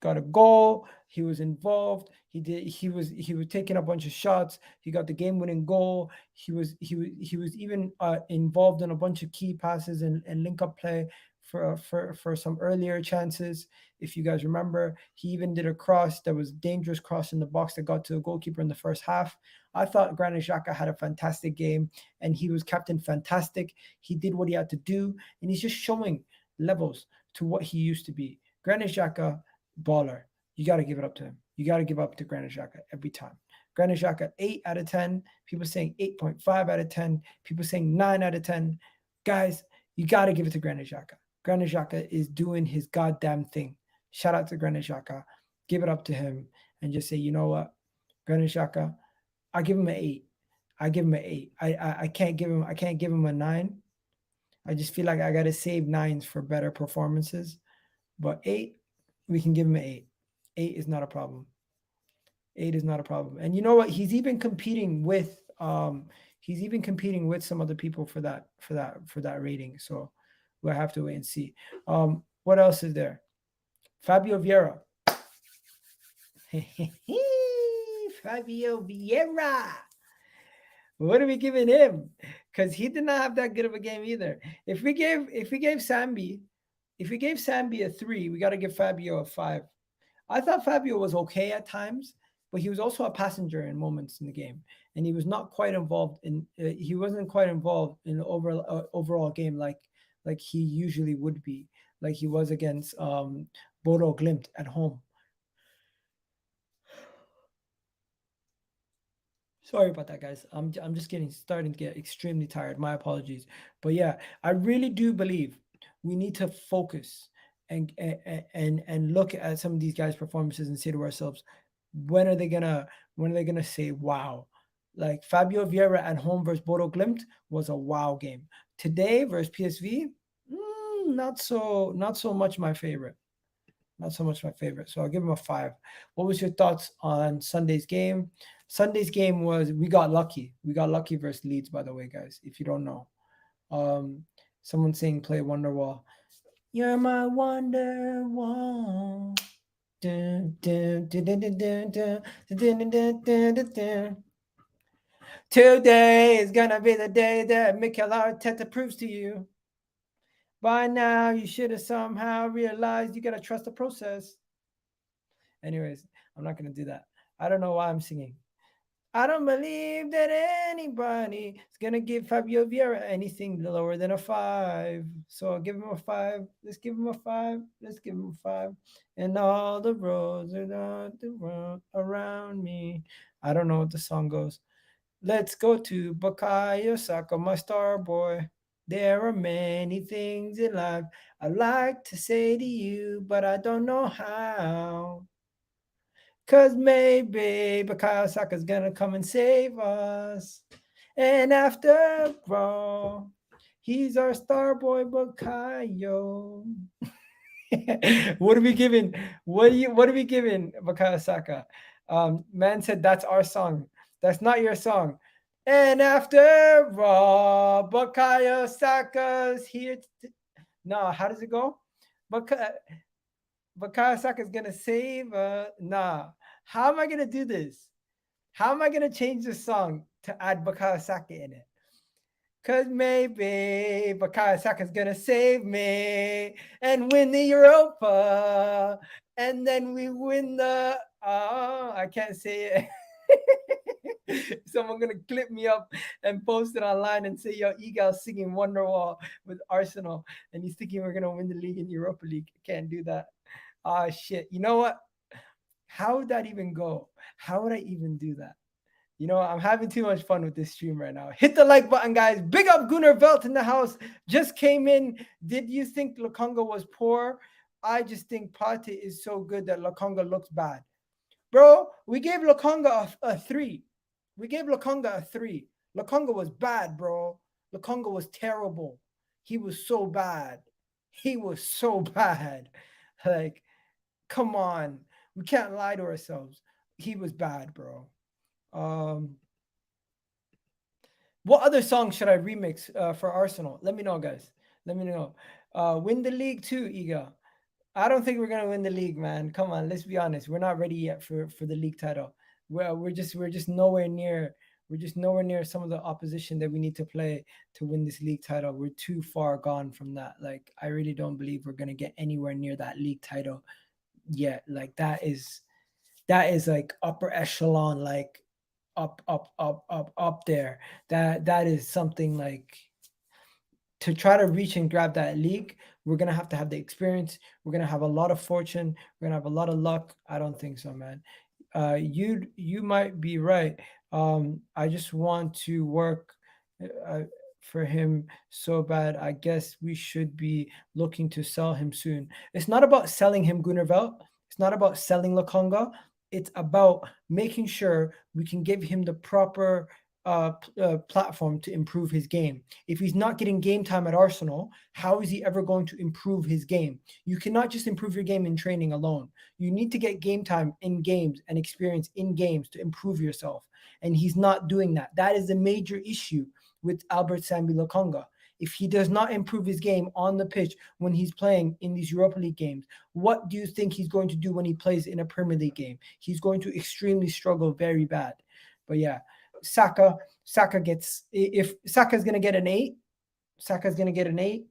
Speaker 1: Got a goal. He was involved. He was taking a bunch of shots. He got the game-winning goal. He was even involved in a bunch of key passes and link-up play for some earlier chances. If you guys remember, he even did a cross that was dangerous cross in the box that got to the goalkeeper in the first half. I thought Granit Xhaka had a fantastic game, and he was captain fantastic. He did what he had to do, and he's just showing levels to what he used to be. Granit Xhaka, baller. You got to give it up to him. You got to give up to Granit Xhaka every time. Granit Xhaka, 8 out of 10. People saying 8.5 out of 10. People saying 9 out of 10. Guys, you got to give it to Granit Xhaka. Granit Xhaka is doing his goddamn thing. Shout out to Granit Xhaka. Give it up to him and just say, you know what, Granit Xhaka, I give him an 8. I give him an 8. I can't give him a 9. I just feel like I got to save 9s for better performances. But 8, we can give him an 8. 8 is not a problem. 8 is not a problem. And you know what? He's even competing with some other people for that rating. So we'll have to wait and see. What else is there? Fabio Vieira. Fabio Vieira. What are we giving him? Because he did not have that good of a game either. If we gave Sambi a 3, we got to give Fabio a 5. I thought Fabio was okay at times, but he was also a passenger in moments in the game, and he was not quite involved in. He wasn't quite involved in the overall game like he usually would be, like he was against Bodo Glimt at home. Sorry about that, guys. I'm just starting to get extremely tired. My apologies. But yeah, I really do believe we need to focus and look at some of these guys' performances and say to ourselves, when are they gonna say wow? Like Fabio Vieira at home versus Bodo Glimt was a wow game. Today versus PSV, not so much my favorite. Not so much my favorite. So I'll give him a 5. What was your thoughts on Sunday's game? Sunday's game was, we got lucky. We got lucky versus Leeds, by the way, guys, if you don't know. Someone saying play Wonderwall. You're my wonderwall. Dun, dun, dun, dun, dun, dun, dun, dun, dun, dun, dun, dun. Today is gonna be the day that Mikel Arteta proves to you. By now, you should have somehow realized you gotta trust the process. Anyways, I'm not gonna do that. I don't know why I'm singing. I don't believe that anybody is gonna give Fabio Vieira anything lower than a 5. So I'll give him a 5. Let's give him a 5. Let's give him a 5. And all the roads are not the road around me. I don't know what the song goes. Let's go to Bukayo Saka, my star boy. There are many things in life I'd like to say to you, but I don't know how. Cause maybe Bukayo Saka's gonna come and save us. And after all, he's our star boy Bukayo. What are we giving? What are we giving Bukayo Saka? Man said that's our song. That's not your song. And after all, Bukayo Saka's here. No, how does it go? Bukayo Saka's gonna save. Nah, how am I gonna do this? How am I gonna change the song to add Bukayo Saka in it? Cause maybe Bukayo Saka's gonna save me and win the Europa, and then we win the. Oh, I can't say it. Someone gonna clip me up and post it online and say, "Yo, Egal singing Wonderwall with Arsenal," and he's thinking we're gonna win the league in Europa League. Can't do that. Ah, shit. You know what? How would that even go? How would I even do that? You know, I'm having too much fun with this stream right now. Hit the like button, guys. Big up Gooner Velt in the house. Just came in. Did you think Lokonga was poor? I just think Pate is so good that Lokonga looks bad. Bro, we gave Lokonga a 3. We gave Lokonga a 3. Lokonga was bad, bro. Lokonga was terrible. He was so bad. He was so bad. Like, come on. We can't lie to ourselves. He was bad, bro. What other song should I remix for Arsenal? Let me know, guys. Let me know. Win the league too, Iga. I don't think we're gonna win the league, man. Come on, let's be honest. We're not ready yet for the league title. We're just nowhere near. We're just nowhere near some of the opposition that we need to play to win this league title. We're too far gone from that. Like, I really don't believe we're gonna get anywhere near that league title yet. Like, that is like upper echelon, like up there. That is something like, to try to reach and grab that league, we're gonna have to have the experience. We're gonna have a lot of fortune. We're gonna have a lot of luck. I don't think so, man. You might be right. I just want to work uh, for him so bad. I guess we should be looking to sell him soon. It's not about selling him, Gunnerveld. It's not about selling Lokonga. It's about making sure we can give him the proper platform to improve his game. If he's not getting game time at Arsenal, how is he ever going to improve his game? You cannot just improve your game in training alone. You need to get game time in games and experience in games to improve yourself. And he's not doing that. That is a major issue with Albert Sambi Lokonga. If he does not improve his game on the pitch when he's playing in these Europa League games, what do you think he's going to do when he plays in a Premier League game? He's going to extremely struggle very bad. But yeah, Saka gets, if Saka's going to get an 8, Saka's going to get an 8,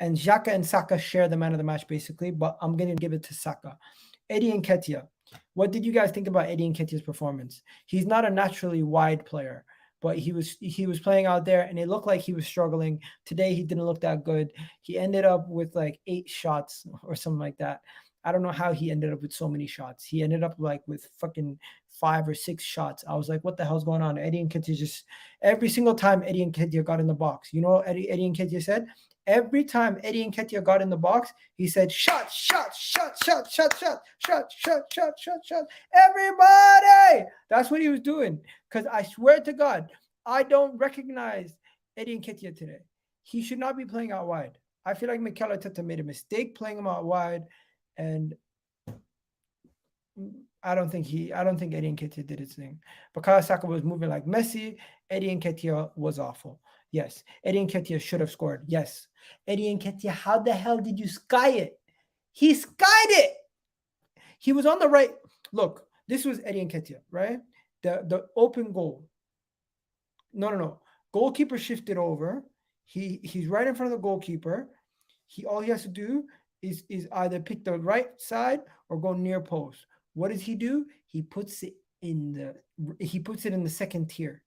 Speaker 1: and Xhaka and Saka share the man of the match basically, but I'm going to give it to Saka. Eddie Nketiah. What did you guys think about Eddie Nketiah's performance? He's not a naturally wide player, but he was playing out there and it looked like he was struggling. Today he didn't look that good. He ended up with like 8 shots or something like that. I don't know how he ended up with so many shots. He ended up like with fucking 5 or 6 shots. I was like, what the hell's going on? Eddie Nketiah just, every single time Eddie Nketiah got in the box, you know what Eddie Nketiah said? Every time Eddie Nketiah got in the box, he said, shot, shot, shot, shot, shot, shot, shot, shot, shot, shot, shot. Everybody! That's what he was doing. Because I swear to God, I don't recognize Eddie Nketiah today. He should not be playing out wide. I feel like Mikel Arteta made a mistake playing him out wide. And I don't think Eddie Nketiah did his thing. Bukayo Saka was moving like Messi. Eddie Nketiah was awful. Yes. Eddie Nketiah should have scored. Yes. Eddie Nketiah, how the hell did you sky it? He skied it. He was on the right. Look, this was Eddie Nketiah, right? The open goal. No. Goalkeeper shifted over. He's right in front of the goalkeeper. All he has to do is either pick the right side or go near post. What does he do? He puts it in the second tier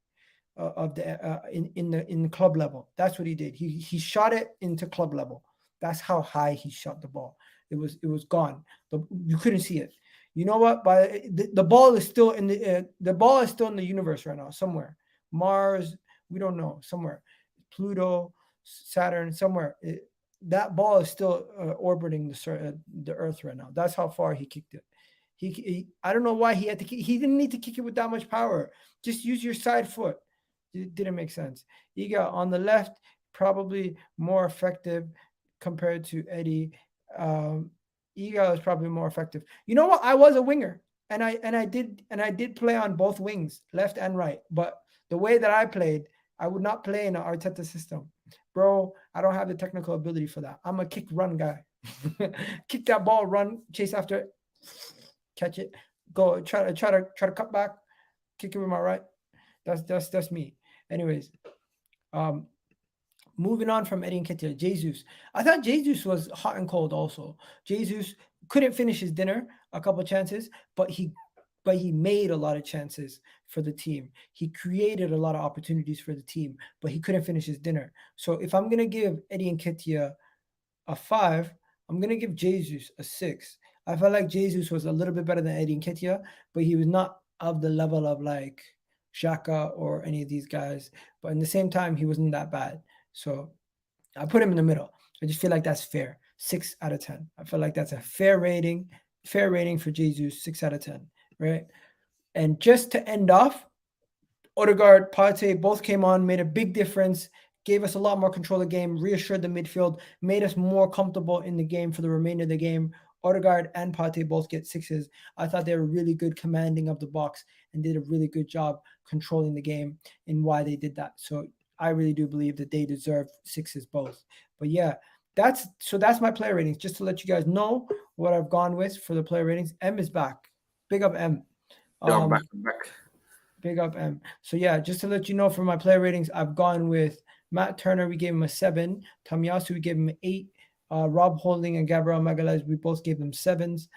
Speaker 1: of the in the club level. That's what he did. He shot it into club level. That's how high he shot the ball. It was gone. You couldn't see it. You know what? The ball is still in the universe right now, somewhere. Mars, we don't know, somewhere. Pluto, Saturn, somewhere. That ball is still orbiting the Earth right now. That's how far he kicked it. I don't know why he had to. He didn't need to kick it with that much power. Just use your side foot. It didn't make sense. Egal on the left, probably more effective compared to Eddie. Egal is probably more effective. You know what? I was a winger, and I did play on both wings, left and right. But the way that I played, I would not play in an Arteta system, bro. I don't have the technical ability for that. I'm a kick run guy. Kick that ball, run, chase after it, catch it, go try to cut back, kick it with my right. That's me. Anyways, moving on from Eddie Nketiah, Jesus. I thought Jesus was hot and cold also. Jesus couldn't finish his dinner, a couple chances, but he made a lot of chances for the team. He created a lot of opportunities for the team, but he couldn't finish his dinner. So if I'm going to give Eddie Nketiah a 5, I'm going to give Jesus a 6. I felt like Jesus was a little bit better than Eddie Nketiah, but he was not of the level of like Xhaka or any of these guys. But in the same time, he wasn't that bad. So I put him in the middle. I just feel like that's fair. 6 out of 10. I feel like that's a fair rating. Fair rating for Jesus, 6 out of 10, right? And just to end off, Odegaard, Partey both came on, made a big difference, gave us a lot more control of the game, reassured the midfield, made us more comfortable in the game for the remainder of the game. Odegaard and Partey both get 6s. I thought they were really good commanding of the box and did a really good job controlling the game and why they did that. So I really do believe that they deserve 6s both. But yeah, that's my player ratings. Just to let you guys know what I've gone with for the player ratings. M is back. Big up M.
Speaker 2: Yeah, I'm back.
Speaker 1: Big up M. So yeah, just to let you know, for my player ratings, I've gone with Matt Turner. We gave him a 7. Tomiyasu, we gave him an 8. Rob Holding and Gabriel Magalhaes, we both gave them 7s.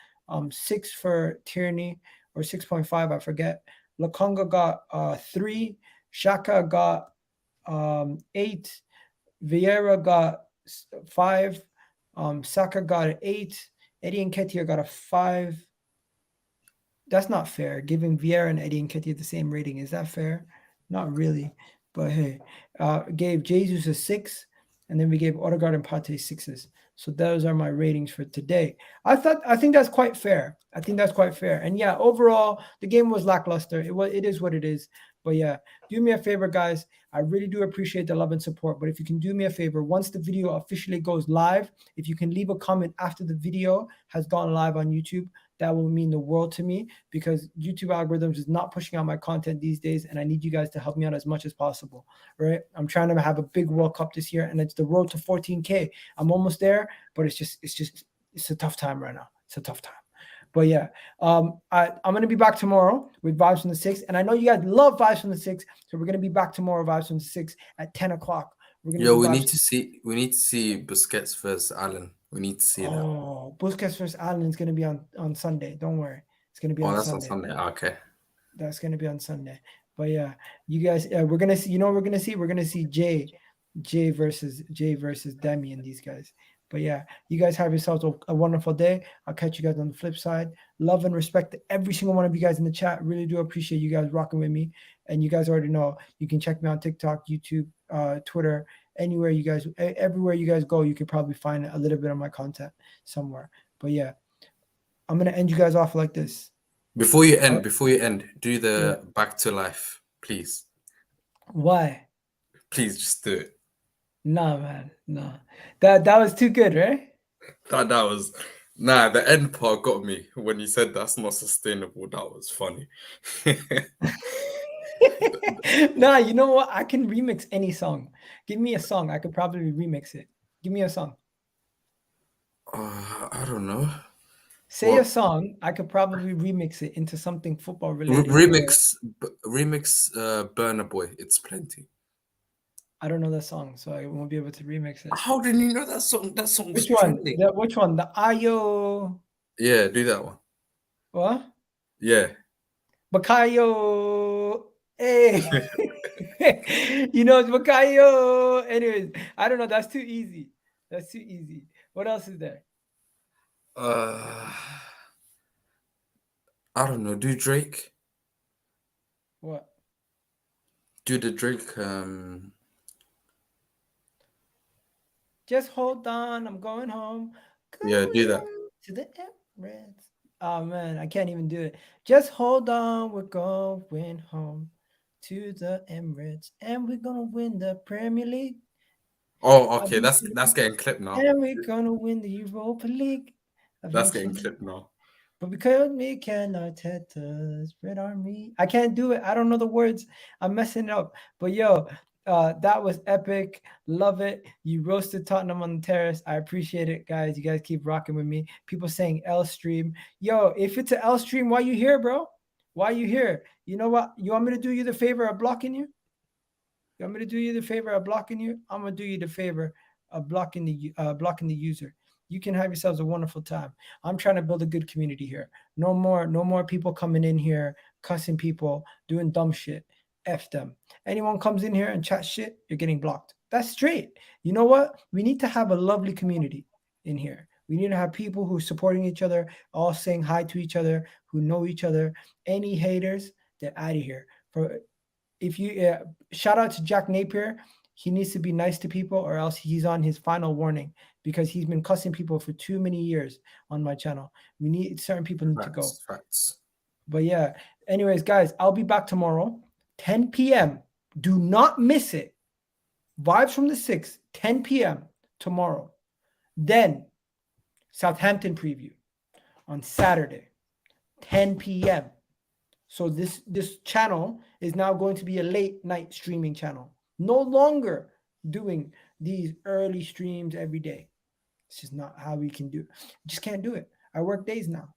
Speaker 1: 6 for Tierney, or 6.5, I forget. Lokonga got 3. Xhaka got 8. Vieira got 5. Saka got an 8. Eddie Nketiah got a 5. That's not fair. Giving Vieira and Eddie Nketiah the same rating, is that fair? Not really. But hey, gave Jesus a 6, and then we gave Odegaard and Partey 6s. So those are my ratings for today. I think that's quite fair. And yeah, overall, the game was lackluster. It is what it is. But yeah, do me a favor, guys. I really do appreciate the love and support. But if you can do me a favor, once the video officially goes live, if you can leave a comment after the video has gone live on YouTube, that will mean the world to me, because YouTube algorithms is not pushing out my content these days, and I need you guys to help me out as much as possible, right? I'm trying to have a big World Cup this year, and it's the road to 14K. I'm almost there, but it's a tough time right now. It's a tough time. But yeah, I'm going to be back tomorrow with Vibes from the 6. And I know you guys love Vibes from the 6, so we're going to be back tomorrow, Vibes from the 6 at 10 o'clock.
Speaker 2: We need to see Busquets versus Allen. We need to see that.
Speaker 1: Oh, Busquets versus Allen is going to be on Sunday. Don't worry. It's going to be on Sunday.
Speaker 2: That's on Sunday. Okay.
Speaker 1: That's going to be on Sunday. But yeah, you guys, we're going to see, we're going to see? We're going to see Jay versus Demi and these guys. But yeah, you guys have yourselves a wonderful day. I'll catch you guys on the flip side. Love and respect to every single one of you guys in the chat. Really do appreciate you guys rocking with me. And you guys already know you can check me on TikTok, YouTube, Twitter, everywhere you guys go, you could probably find a little bit of my content somewhere. But yeah, I'm going to end you guys off like this.
Speaker 2: Before you end, do the back to life, please.
Speaker 1: Why?
Speaker 2: Please just do it.
Speaker 1: Nah, man, nah. That was too good, right?
Speaker 2: That was the end part got me when you said that's not sustainable. That was funny.
Speaker 1: Nah, you know what? I can remix any song. Give me a song. I could probably remix it. Give me a song.
Speaker 2: I don't know.
Speaker 1: Say a
Speaker 2: What
Speaker 1: song. I could probably remix it into something football related. Or
Speaker 2: Burner Boy? It's plenty.
Speaker 1: I don't know that song, so I won't be able to remix it.
Speaker 2: How did you know that song? That song was
Speaker 1: Which one?
Speaker 2: trending.
Speaker 1: Which one? The Ayo.
Speaker 2: Yeah, do that one.
Speaker 1: What?
Speaker 2: Yeah.
Speaker 1: Bukayo. Hey. You know it's Bukayo. Anyways, I don't know. That's too easy. That's too easy. What else is there?
Speaker 2: Uh, I don't know. Do Drake?
Speaker 1: What?
Speaker 2: Do the Drake?
Speaker 1: Just hold on. I'm going home.
Speaker 2: Yeah, do that.
Speaker 1: Going to the Emirates. Oh man, I can't even do it. Just hold on. We're going home to the Emirates, and we're gonna win the Premier League.
Speaker 2: Oh, okay. That's
Speaker 1: Eventually.
Speaker 2: getting clipped now.
Speaker 1: And we're gonna win the Europa League
Speaker 2: That's getting
Speaker 1: eventually.
Speaker 2: clipped now.
Speaker 1: But because Mikel Arteta's Red Army, I can't do it. I don't know the words. I'm messing it up. But yo, that was epic. Love it. You roasted Tottenham on the terrace. I appreciate it, guys. You guys keep rocking with me. People saying L stream. Yo, if it's an L stream, why you here, bro? Why you here? You know what? You want me to do you the favor of blocking you? You want me to do you the favor of blocking you? I'm gonna do you the favor of blocking the user. You can have yourselves a wonderful time. I'm trying to build a good community here. No more people coming in here cussing people, doing dumb shit. F them. Anyone comes in here and chat shit, you're getting blocked. That's straight. You know what? We need to have a lovely community in here. We need to have people who are supporting each other, all saying hi to each other, who know each other. Any haters, they're out of here. For if you shout out to Jack Napier, he needs to be nice to people or else he's on his final warning because he's been cussing people for too many years on my channel. We need certain people need to go.
Speaker 2: Facts.
Speaker 1: But yeah, anyways, guys, I'll be back tomorrow, 10 p.m. Do not miss it. Vibes from the 6th, 10 p.m. tomorrow. Then Southampton preview on Saturday, 10 p.m. So this channel is now going to be a late night streaming channel. No longer doing these early streams every day. It's just not how we can do it. Just can't do it. I work days now.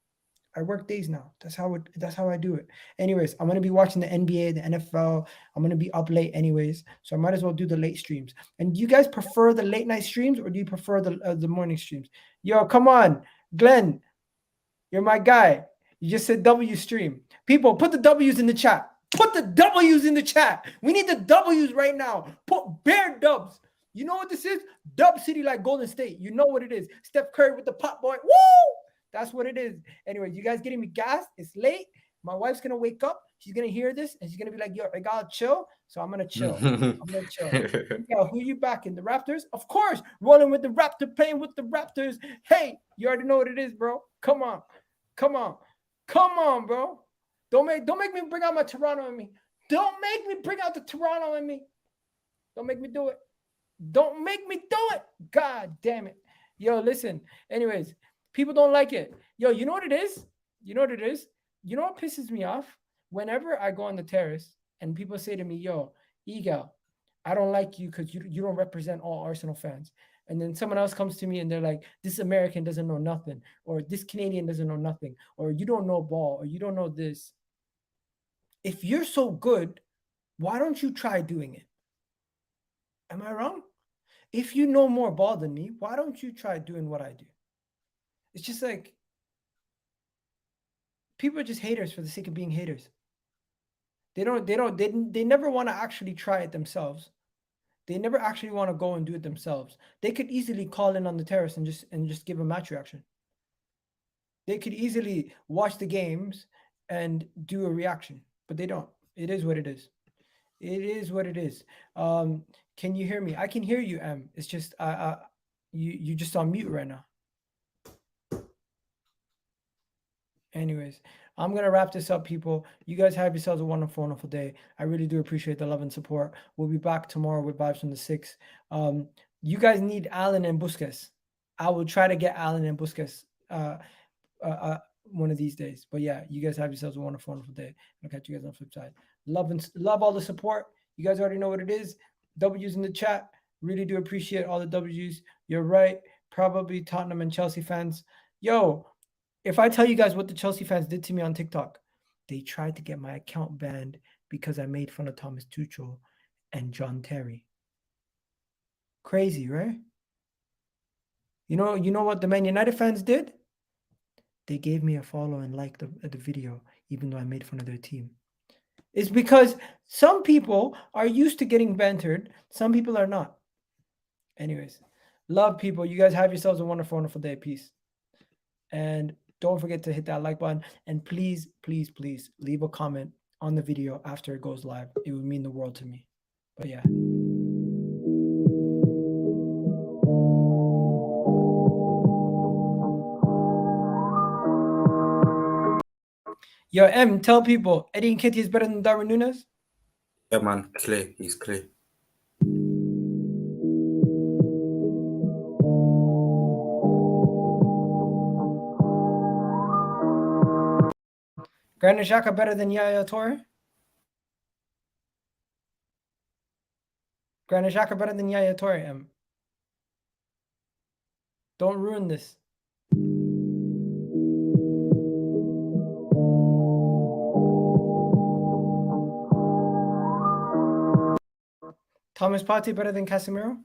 Speaker 1: That's how I do it. Anyways, I'm gonna be watching the NBA, the NFL. I'm gonna be up late anyways, so I might as well do the late streams. And do you guys prefer the late night streams or do you prefer the morning streams? Yo, come on, Glenn, you're my guy. You just said W stream. People, put the W's in the chat. Put the W's in the chat. We need the W's right now. Put bare dubs. You know what this is? Dub City like Golden State. You know what it is. Steph Curry with the pop boy. Woo! That's what it is. Anyway, you guys getting me gassed? It's late. My wife's going to wake up. She's going to hear this and she's going to be like, yo, I got to chill. So I'm going to chill. Yeah, who you backing? The Raptors? Of course. Rolling with the Raptor, playing with the Raptors. Hey, you already know what it is, bro. Come on, bro. Don't make me bring out my Toronto in me. Don't make me bring out the Toronto in me. Don't make me do it. Don't make me do it. God damn it. Yo, listen. Anyways, people don't like it. Yo, you know what it is? You know what pisses me off? Whenever I go on the terrace and people say to me, yo, Egal, I don't like you because you don't represent all Arsenal fans. And then someone else comes to me and they're like, this American doesn't know nothing, or this Canadian doesn't know nothing, or you don't know ball, or you don't know this. If you're so good, why don't you try doing it? Am I wrong? If you know more ball than me, why don't you try doing what I do? It's just like people are just haters for the sake of being haters. They never want to actually try it themselves. They never actually want to go and do it themselves. They could easily call in on the terrace and just give a match reaction. They could easily watch the games and do a reaction, but they don't. It is what it is. It is what it is. Can you hear me? I can hear you, Em. It's just you just on mute right now. Anyways, I'm gonna wrap this up, people. You guys have yourselves a wonderful, wonderful day. I really do appreciate the love and support. We'll be back tomorrow with Vibes from the 6th. You guys need Allen and Busquets. I will try to get Allen and Busquets one of these days. But yeah, you guys have yourselves a wonderful, wonderful day. I'll catch you guys on the flip side. Love all the support. You guys already know what it is. W's in the chat. Really do appreciate all the W's. You're right. Probably Tottenham and Chelsea fans. Yo, if I tell you guys what the Chelsea fans did to me on TikTok, they tried to get my account banned because I made fun of Thomas Tuchel and John Terry. Crazy, right? You know what the Man United fans did? They gave me a follow and liked the video, even though I made fun of their team. It's because some people are used to getting bantered. Some people are not. Anyways, love people. You guys have yourselves a wonderful, wonderful day. Peace. And don't forget to hit that like button. And please, please, please leave a comment on the video after it goes live. It would mean the world to me. But yeah. Yo, M, tell people Eddie Nketiah is better than Darwin Núñez.
Speaker 2: Yeah, man, clear. He's clear.
Speaker 1: Granit Xhaka better than Yaya Toure. Granit Xhaka better than Yaya Toure. M. Don't ruin this. Thomas Partey better than Casemiro?